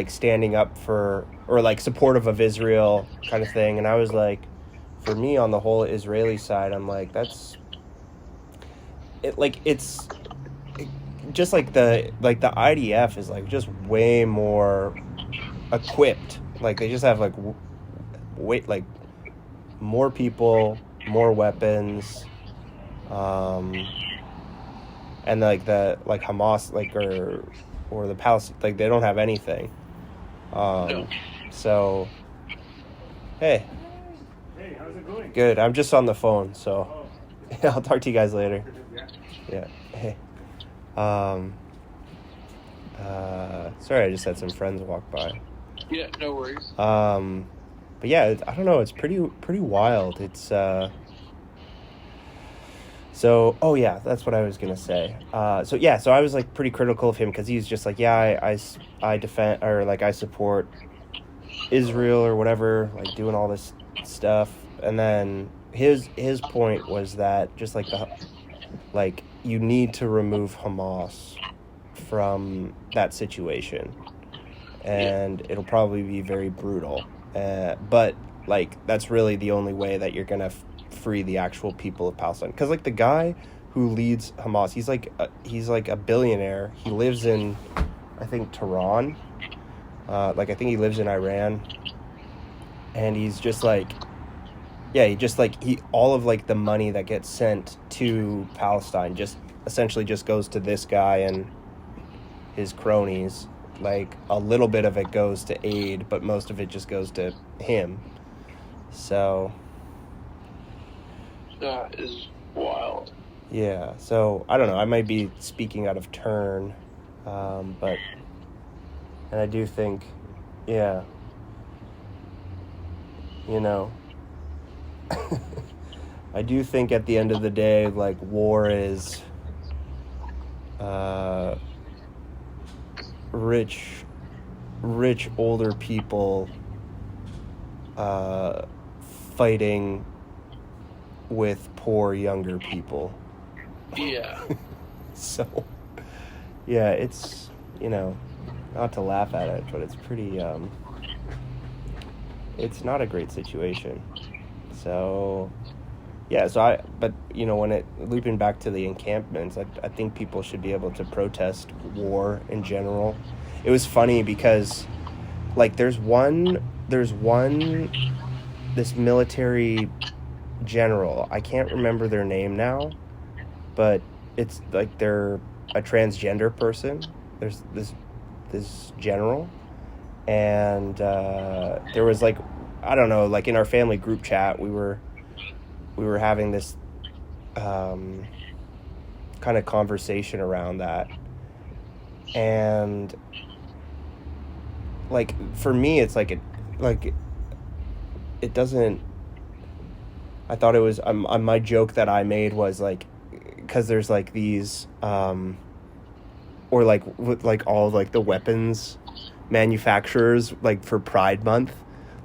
standing up for, or like supportive of Israel kind of thing. And I was like, for me on the whole Israeli side, I'm like, it's just like the IDF is like just way more equipped. Like they just have like like more people, more weapons, and like the like Hamas or the Palestine, like they don't have anything. No. So hey, how's it going? good. I'm just on the phone, so yeah, I'll talk to you guys later. Yeah. Hey. Sorry, I just had some friends walk by. Yeah, no worries. But yeah, I don't know. It's pretty wild. It's so. Oh yeah, that's what I was gonna say. So I was like pretty critical of him because he's just like, yeah, I defend, or like I support Israel or whatever, like doing all this stuff. And then his point was that just like you need to remove Hamas from that situation, and it'll probably be very brutal. But like that's really the only way that you're gonna free the actual people of Palestine. Because like the guy who leads Hamas, he's like a billionaire. He lives in, I think, Tehran. Like I think he lives in Iran, and he's just like, yeah, he all of like the money that gets sent to Palestine just essentially just goes to this guy and his cronies. Like a little bit of it goes to aid, but most of it just goes to him. So that is wild. Yeah, so I don't know. I might be speaking out of turn, but and I do think, yeah, you know, I do think at the end of the day, like war is rich older people fighting with poor younger people. Yeah. So yeah, it's, you know, not to laugh at it, but it's pretty it's not a great situation. So yeah, but you know, when looping back to the encampments, I think people should be able to protest war in general. It was funny because like there's one this military general, I can't remember their name now, but it's like they're a transgender person. There's this general, and there was like, I don't know, like in our family group chat we were having this kind of conversation around that, and like for me it's like it doesn't, I thought it was my joke that I made was like, because there's like these or like with like all like the weapons manufacturers, like for Pride Month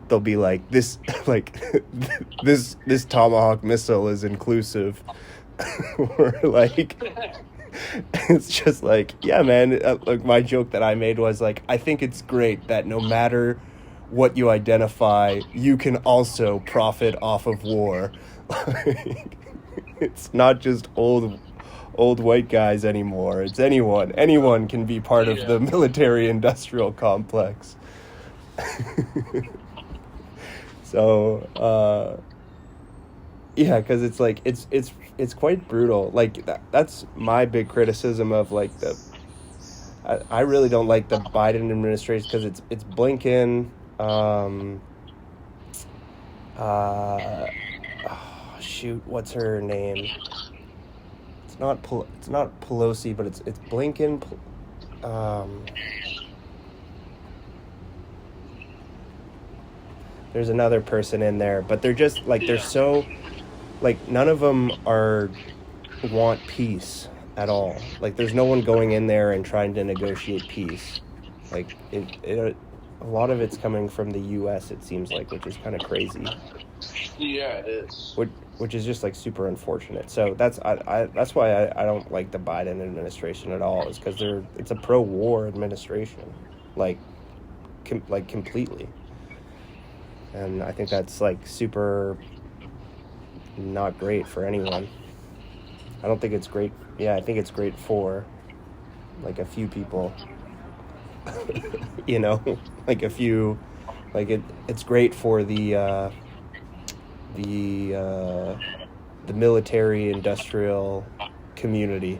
they'll be like this like this Tomahawk missile is inclusive or like it's just like, yeah man, like my joke that I made was like, I think it's great that no matter what you identify, you can also profit off of war. It's not just old old white guys anymore. It's anyone. Anyone can be part of the military-industrial complex. So, yeah, because it's like it's quite brutal. Like that's my big criticism of like I really don't like the Biden administration because it's Blinken. Shoot, what's her name? It's not Pelosi, but it's Blinken. There's another person in there, but they're just like they're so like none of them want peace at all. Like there's no one going in there and trying to negotiate peace. Like a lot of it's coming from the U.S. It seems like, which is kind of crazy. Yeah, it is. Which is just like super unfortunate. So that's why I don't like the Biden administration at all. Is because it's a pro-war administration, like completely. And I think that's like super not great for anyone. I don't think it's great. Yeah, I think it's great for like a few people. You know, like a few, like it's great for the military industrial community.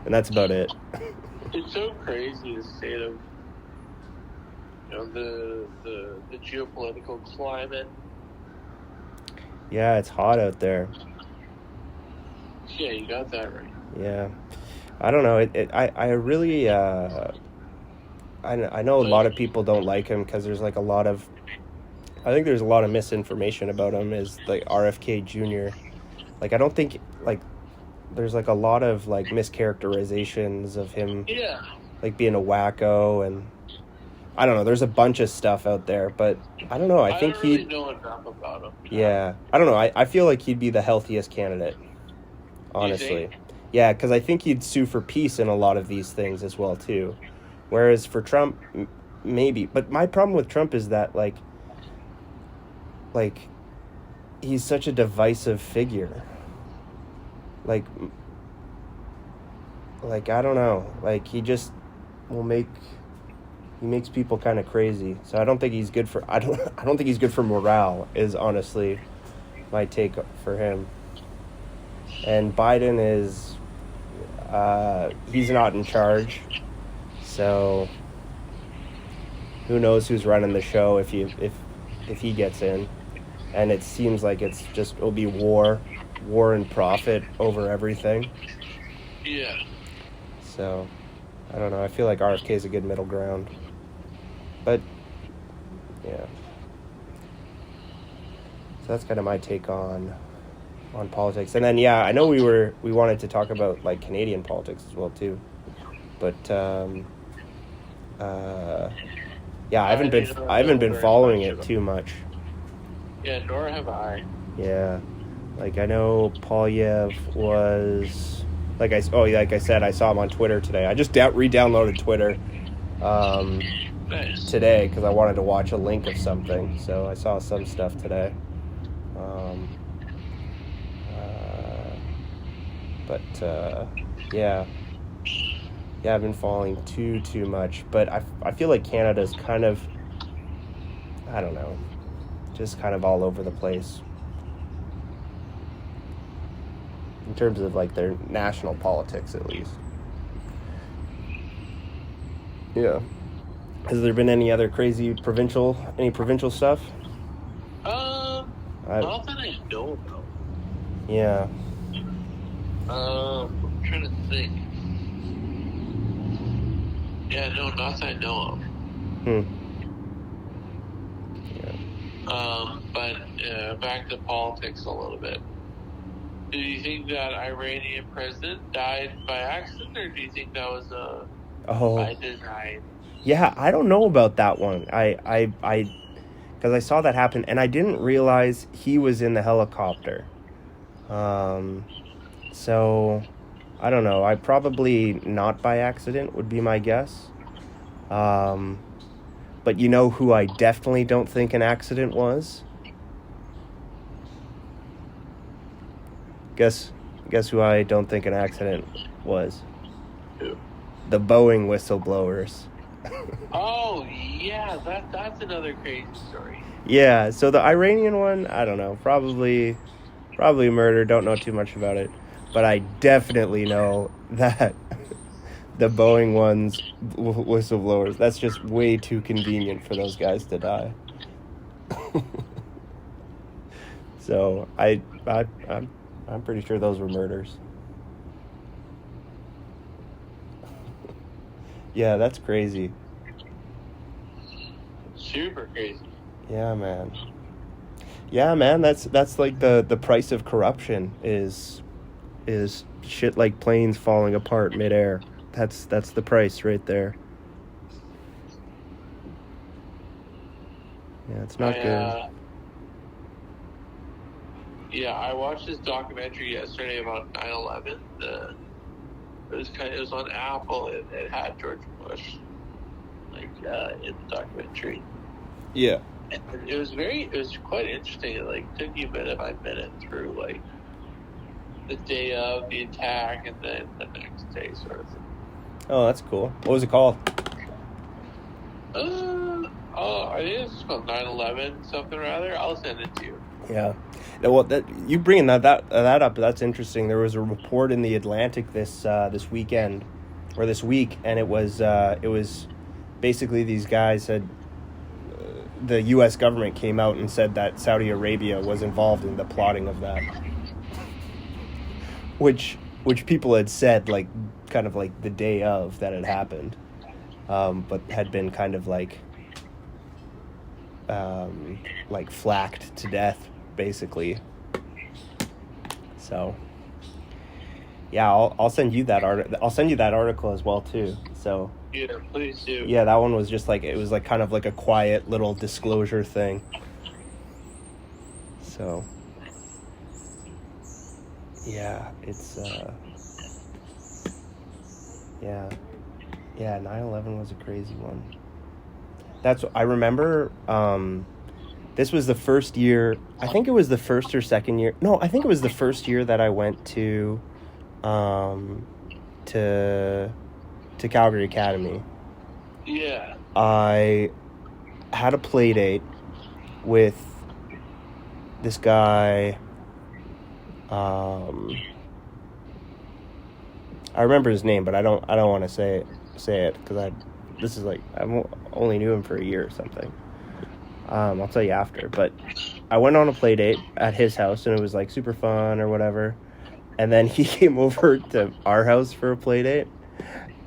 And that's about it. It's so crazy the state of the geopolitical climate. Yeah, it's hot out there. Yeah, you got that right. Yeah, I don't know. I really I know a lot of people don't like him because there's like I think there's a lot of misinformation about him as like RFK Jr. Like I don't think like there's like a lot of like mischaracterizations of him. Yeah. Like being a wacko and I don't know. There's a bunch of stuff out there, but I don't know. I think don't really know enough about him. Yeah, I don't know. I feel like he'd be the healthiest candidate. Honestly, yeah, because I think he'd sue for peace in a lot of these things as well too. Whereas for Trump, maybe. But my problem with Trump is that like he's such a divisive figure. Like I don't know. Like he just he makes people kind of crazy. So I don't think he's good for I don't think he's good for morale is honestly my take for him. And Biden is he's not in charge. So who knows who's running the show if he gets in. And it seems like it'll be war and profit over everything. Yeah. So I don't know. I feel like RFK is a good middle ground. But yeah. So that's kind of my take on politics. And then yeah, I know we wanted to talk about like Canadian politics as well too. But yeah, I haven't been following it too much. Yeah, nor have I. Yeah. Like I know Polyev was like I said I saw him on Twitter today. I just re-downloaded Twitter Nice. today because I wanted to watch a link of something. So I saw some stuff today. Yeah, I've been following too much, but I feel like Canada's kind of, I don't know, just kind of all over the place in terms of like their national politics at least. Yeah. Has there been any other crazy provincial stuff? Not that I know about. Yeah. I'm trying to think. Yeah, no, not that I know of. Yeah. But back to politics a little bit. Do you think that Iranian president died by accident, or do you think that was by design? Yeah, I don't know about that one. I because I saw that happen, and I didn't realize he was in the helicopter. So, I don't know. I probably not by accident would be my guess. But you know who I definitely don't think an accident was? Guess Guess who I don't think an accident was? Who? The Boeing whistleblowers. Oh, yeah, that's another crazy story. Yeah, so the Iranian one, I don't know, probably murder, don't know too much about it. But I definitely know that the Boeing ones, whistleblowers, that's just way too convenient for those guys to die. So I'm pretty sure those were murders. Yeah, that's crazy. Super crazy. Yeah, man. That's like the price of corruption is shit like planes falling apart midair. That's the price right there. Yeah, it's not good. Yeah, I watched this documentary yesterday about 9/11. It was on Apple. It had George Bush in the documentary. Yeah. And it was quite interesting. It took you minute by minute through the day of the attack and then the next day sort of thing. Oh, that's cool. What was it called? I think it's called 9/11 something or other. I'll send it to you. Yeah. Well, you bringing that up, that's interesting. There was a report in the Atlantic this weekend or this week, and it was basically these guys said the U.S. government came out and said that Saudi Arabia was involved in the plotting of that, which people had said kind of the day of that it happened, but had been kind of flacked to death, basically. So yeah, I'll send you that article as well too. So yeah, please do. Yeah, that one was just it was kind of a quiet little disclosure thing. So yeah, it's yeah, 9/11 was a crazy one. That's what I remember. This was the first year. I think it was the first or second year. No, I think it was the first year that I went to Calgary Academy. Yeah. I had a play date with this guy. I remember his name, but I don't want to say it because I only knew him for a year or something. I'll tell you after, but I went on a play date at his house and it was super fun or whatever. And then he came over to our house for a play date,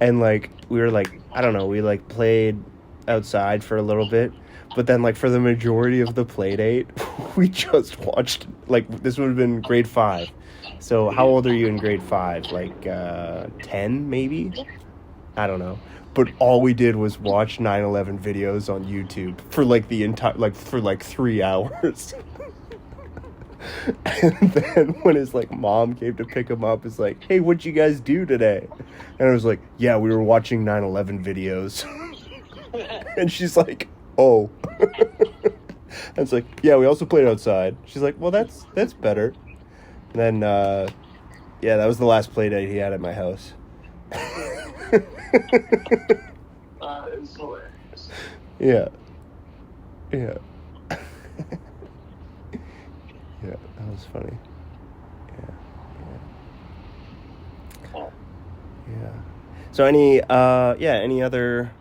and we were I don't know, we played outside for a little bit, but then for the majority of the play date, we just watched this would have been grade 5. So how old are you in grade 5? 10 maybe? I don't know. But all we did was watch 9/11 videos on YouTube for the entire for 3 hours. And then when his mom came to pick him up, it's hey, what'd you guys do today? And I was yeah, we were watching 9/11 videos. And she's oh. And it's yeah, we also played outside. She's well, that's better. And then yeah, that was the last play date he had at my house. It's hilarious. Yeah. Yeah, that was funny. Yeah. So any other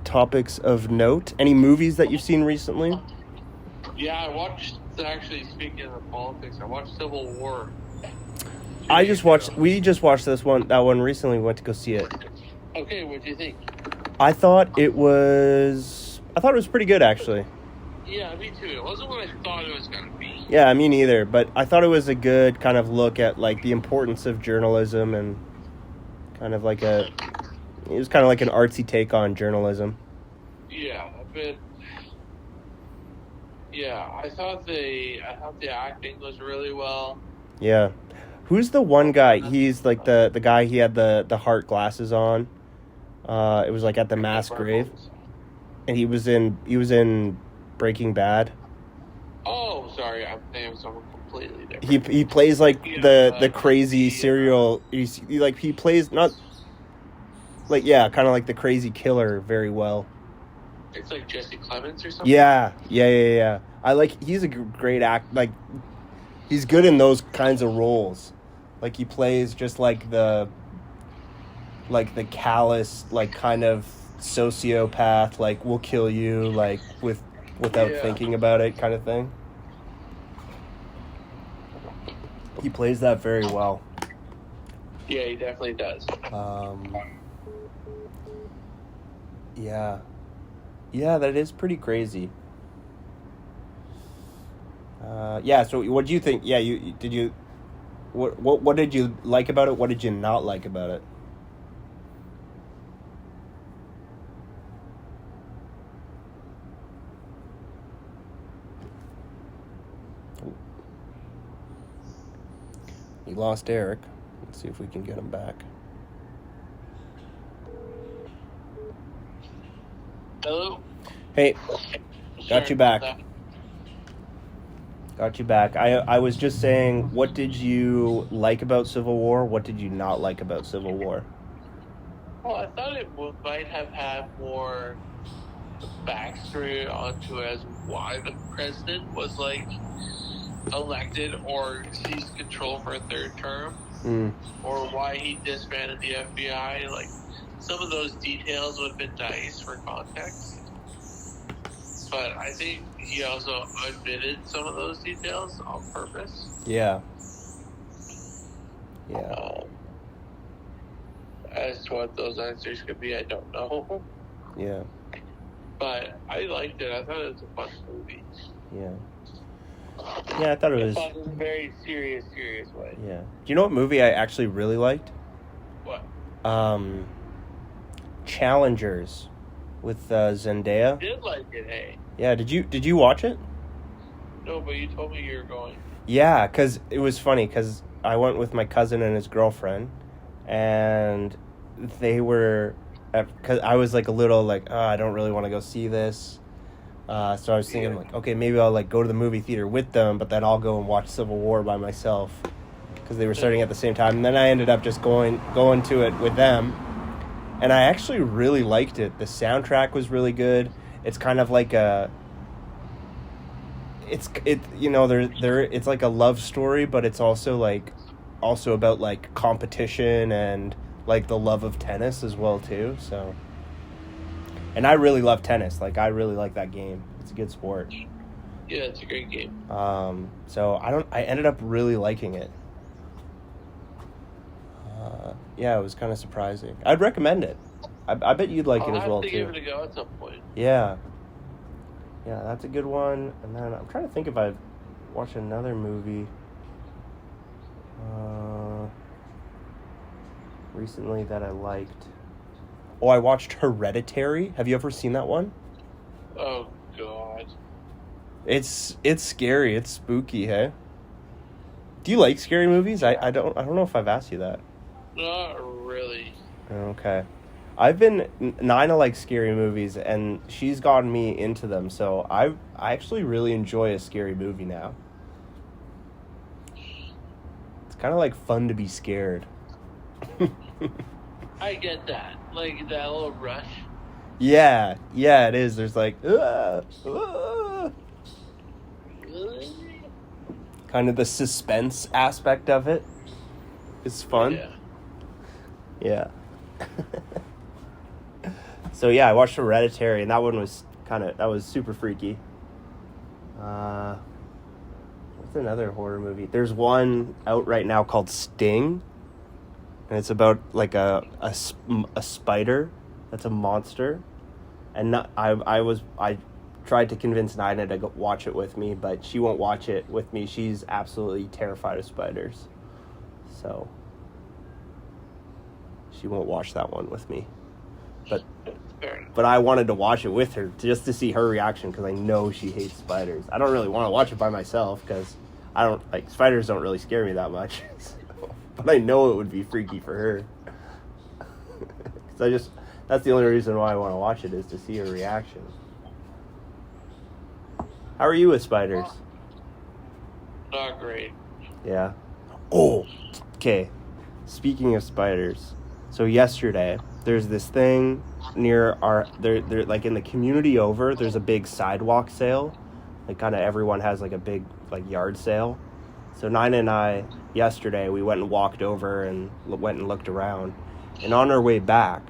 topics of note? Any movies that you've seen recently? Yeah, I watched. Actually, speaking of politics, I watched Civil War. We just watched that one recently. We went to go see it. Okay, what do you think? I thought it was pretty good, actually. Yeah, me too. It wasn't what I thought it was going to be. Yeah, me neither, but I thought it was a good kind of look at the importance of journalism and kind of it was kind of an artsy take on journalism. Yeah, a bit. Yeah, I thought the acting was really well. Yeah. Who's the one guy? He's the guy, he had the heart glasses on. It was at the mass grave. And he was in Breaking Bad. Oh, sorry, I'm thinking of someone completely different. He plays like Yeah, the crazy serial. He plays not like kind of like the crazy killer very well. It's like Jesse Clemens or something. Yeah. He's a great act. Like, he's good in those kinds of roles. Like, he plays just like the callous, like, kind of sociopath, like, will kill you, like, without thinking about it kind of thing. He plays that very well. Yeah, he definitely does. Yeah, that is pretty crazy. So what do you think? Yeah, what did you like about it? What did you not like about it? We lost Eric. Let's see if we can get him back. Hello? Hey, got you back. Sorry. Got you back. I was just saying, what did you like about Civil War? What did you not like about Civil War? Well, I thought it might have had more backstory onto as why the president was like elected or seized control for a third term, or why he disbanded the FBI. Like, some of those details would have been nice for context. But I think he also omitted some of those details on purpose. Yeah. As to what those answers could be, I don't know. Yeah. But I liked it. I thought it was a fun movie. Yeah. Yeah, I thought it was... in a very serious way. Yeah. Do you know what movie I actually really liked? What? Challengers with Zendaya. I did like it, hey? Yeah, did you watch it? No, but you told me you were going. Yeah, because it was funny, because I went with my cousin and his girlfriend, and they were... Because I was like a little like, I don't really want to go see this. So I was thinking, like, okay, maybe I'll like go to the movie theater with them, but then I'll go and watch Civil War by myself, because they were starting at the same time. And then I ended up just going to it with them, and I actually really liked it. The soundtrack was really good. It's kind of like it's like a love story, but it's also about like competition and like the love of tennis as well too. So, and I really love tennis. Like, I really like that game. It's a good sport. Yeah, it's a great game. So I ended up really liking it. Yeah, it was kind of surprising. I'd recommend it. I bet you'd like it as well too. I'll have to give it a go at some point. Yeah, that's a good one. And then I'm trying to think if I've watched another movie recently that I liked. Oh, I watched Hereditary. Have you ever seen that one? Oh God. It's scary. It's spooky, hey? Do you like scary movies? I don't know if I've asked you that. Not really. Okay. Nina likes scary movies, and she's gotten me into them, so I actually really enjoy a scary movie now. It's kind of like fun to be scared. I get that. Like that little rush. Yeah, it is. There's like, kind of the suspense aspect of it is fun. Yeah. So yeah, I watched Hereditary, and that one was super freaky. What's another horror movie? There's one out right now called Sting, and it's about like a spider that's a monster. And I tried to convince Nina to go watch it with me, but she won't watch it with me. She's absolutely terrified of spiders, so she won't watch that one with me. But I wanted to watch it with her just to see her reaction, because I know she hates spiders. I don't really want to watch it by myself because spiders don't really scare me that much. But I know it would be freaky for her. That's the only reason why I want to watch it, is to see her reaction. How are you with spiders? Not great. Yeah. Oh, okay. Speaking of spiders, so yesterday there's this thing near our there like in the community over. There's a big sidewalk sale, like kind of everyone has like a big like yard sale. So Nina and I yesterday we went and walked over and went and looked around, and on our way back,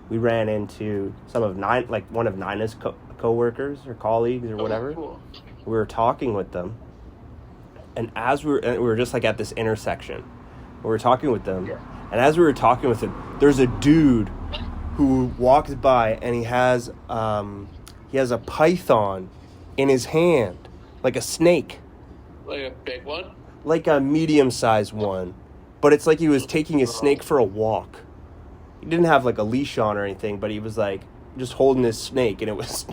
we ran into one of Nina's co-workers or colleagues or whatever. Cool. We were talking with them, and we were just like at this intersection. We were talking with them, and as we were talking with him, there's a dude who walks by, and he has a python in his hand, like a snake, Like a big one? like a medium-sized one, but it's like he was taking his snake for a walk. He didn't have like a leash on or anything, but he was like just holding his snake, and it was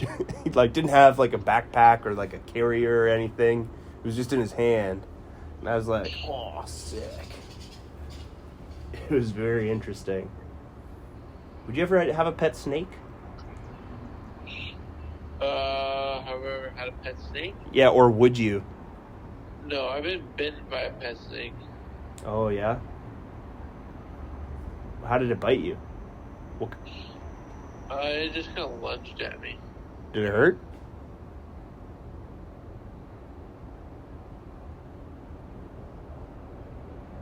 he like didn't have like a backpack or like a carrier or anything. It was just in his hand, and I was like, oh, sick. It was very interesting. Would you ever have a pet snake? Have I ever had a pet snake? Yeah, or would you? No, I've been bitten by a pet snake. Oh, yeah? How did it bite you? It just kind of lunged at me. Did it hurt?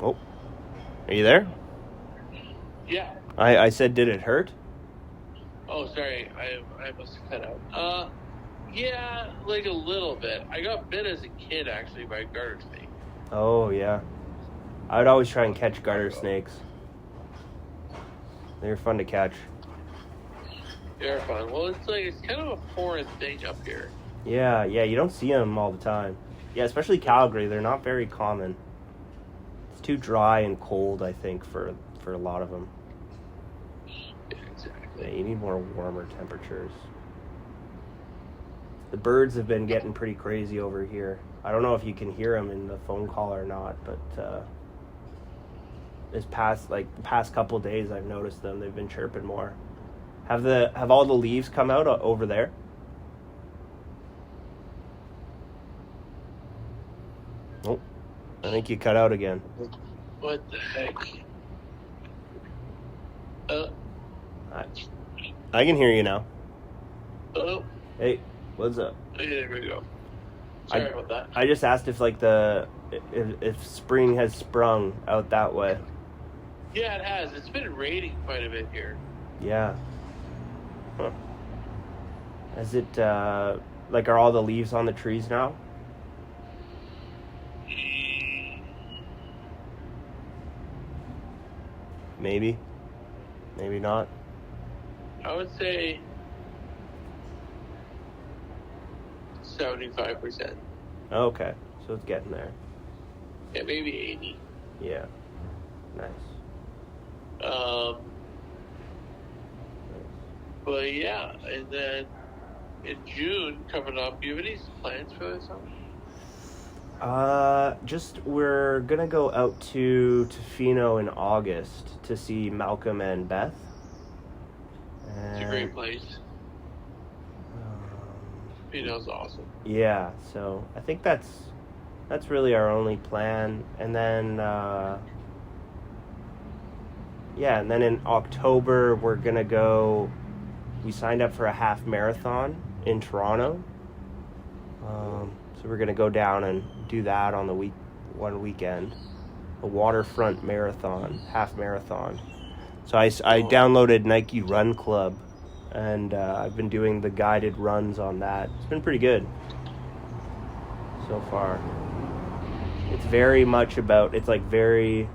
Oh. Are you there? Yeah. I said, did it hurt? Oh, sorry. I must have cut out. Yeah, like a little bit. I got bit as a kid, actually, by a garter snake. Oh, yeah. I would always try and catch garter snakes. They're fun to catch. They're fun. Well, it's kind of a foreign thing up here. Yeah, you don't see them all the time. Yeah, especially Calgary. They're not very common. It's too dry and cold, I think, for a lot of them. Yeah, exactly. Yeah, you need more warmer temperatures. The birds have been getting pretty crazy over here. I don't know if you can hear them in the phone call or not, but the past couple days I've noticed them. They've been chirping more. Have all the leaves come out over there? Oh, I think you cut out again. What the heck? I can hear you now. Oh. Hey, what's up? Okay, there we go. Sorry about that. I just asked if if spring has sprung out that way. Yeah, it has. It's been raining quite a bit here. Yeah. Huh. Is it are all the leaves on the trees now? Maybe. Maybe not. I would say 75%. Okay, so it's getting there. Yeah, maybe 80. Yeah. Nice. But yeah, and then in June coming up, do you have any plans for this summer? We're gonna go out to Tofino in August to see Malcolm and Beth. It's a great place. Tofino's awesome. Yeah, so I think that's really our only plan, and then and then in October we're gonna go. We signed up for a half marathon in Toronto, so we're gonna go down and do that on the one weekend, a waterfront marathon, half marathon. So I downloaded Nike Run Club, and I've been doing the guided runs on that. It's been pretty good so far. It's very much about. It's like very.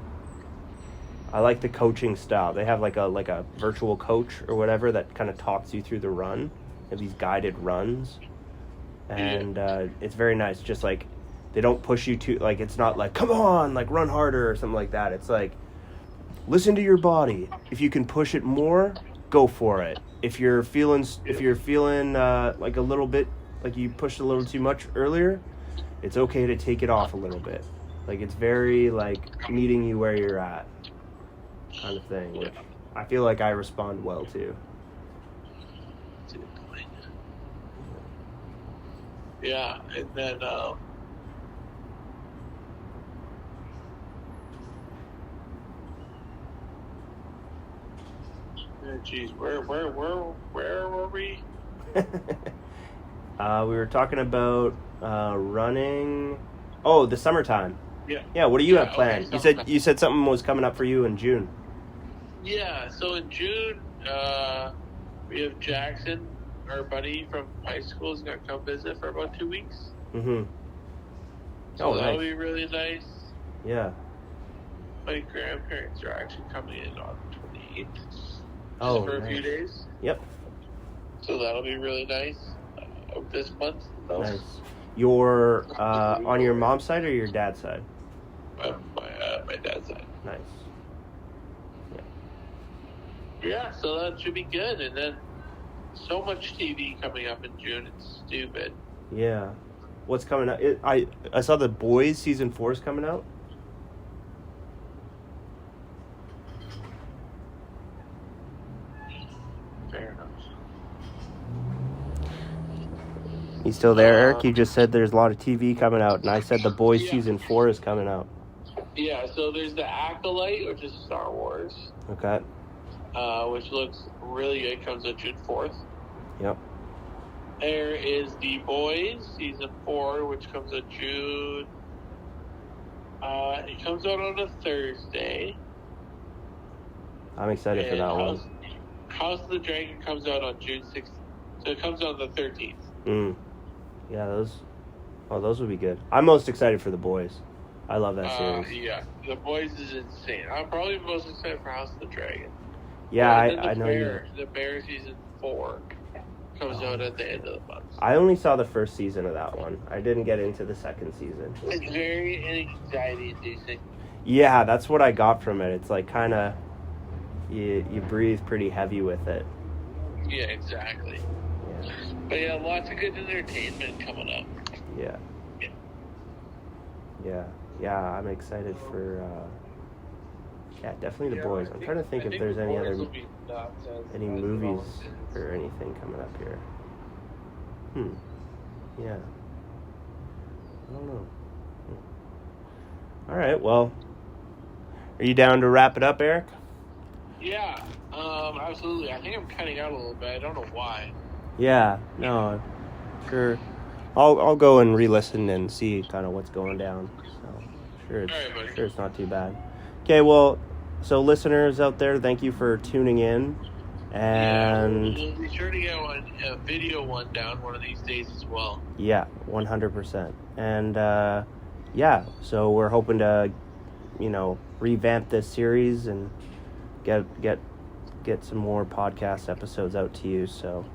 I like the coaching style. They have like a virtual coach or whatever that kind of talks you through the run. They have these guided runs, and it's very nice. Just like they don't push you to like it's not like come on like run harder or something like that. It's like listen to your body. If you can push it more, go for it. If you're feeling like a little bit like you pushed a little too much earlier, it's okay to take it off a little bit. Like it's very like meeting you where you're at. Kind of thing, which I feel like I respond well to. Yeah, and then Jeez, where were we? We were talking about running. Oh, the summertime. Yeah. Yeah. What do you have Okay, planned? summertime. You said something was coming up for you in June. Yeah. So in June, we have Jackson, our buddy from high school, is gonna come visit for about 2 weeks. Mm-hmm. So that'll nice. be really nice. Yeah. My grandparents are actually coming in on the 28th. Oh, for a nice. few days. Yep. So that'll be really nice this month. Though. Nice. You're on your mom's side or your dad's side? My dad's side. Nice. Yeah, so that should be good. And then so much TV coming up in June. It's stupid. Yeah. What's coming out? I saw The Boys season 4 is coming out. Fair enough. You still there, Eric? You just said there's a lot of TV coming out, and I said The Boys Yeah. season 4 is coming out. Yeah, so there's the Acolyte, which is Star Wars, Okay. which looks really good. Comes out June 4th. Yep. There is The Boys season 4, which comes out June. It comes out on a Thursday. I'm excited for that one. House of the Dragon comes out on June 6th. So it comes out on the 13th. Yeah, those would be good. I'm most excited for The Boys. I love that series. Yeah, The Boys is insane. I'm probably most excited for House of the Dragon. Yeah, And then I know you. The Bear season 4 comes out at the end of the month. I only saw the first season of that one. I didn't get into the second season. It's very anxiety-inducing. Yeah, that's what I got from it. It's like kind of you breathe pretty heavy with it. Yeah, exactly. Yeah. But yeah, lots of good entertainment coming up. Yeah. Yeah, I'm excited for definitely The Boys. I'm trying to think if there's any other movies or anything coming up here. Yeah. I don't know. All right, well, are you down to wrap it up, Eric? Yeah, absolutely. I think I'm cutting out a little bit. I don't know why. Yeah, no, sure. I'll go and re-listen and see kind of what's going down. So sure it's not too bad. Okay, well, so listeners out there, thank you for tuning in, and we'll be sure to get a video one down one of these days as well. Yeah, 100%. And so we're hoping to, revamp this series and get some more podcast episodes out to you. So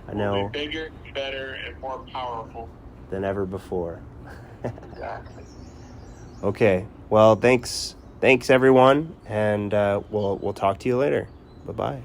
I know we'll be bigger, better, and more powerful than ever before. Exactly. Okay. Well, thanks everyone, and we'll talk to you later. Bye-bye.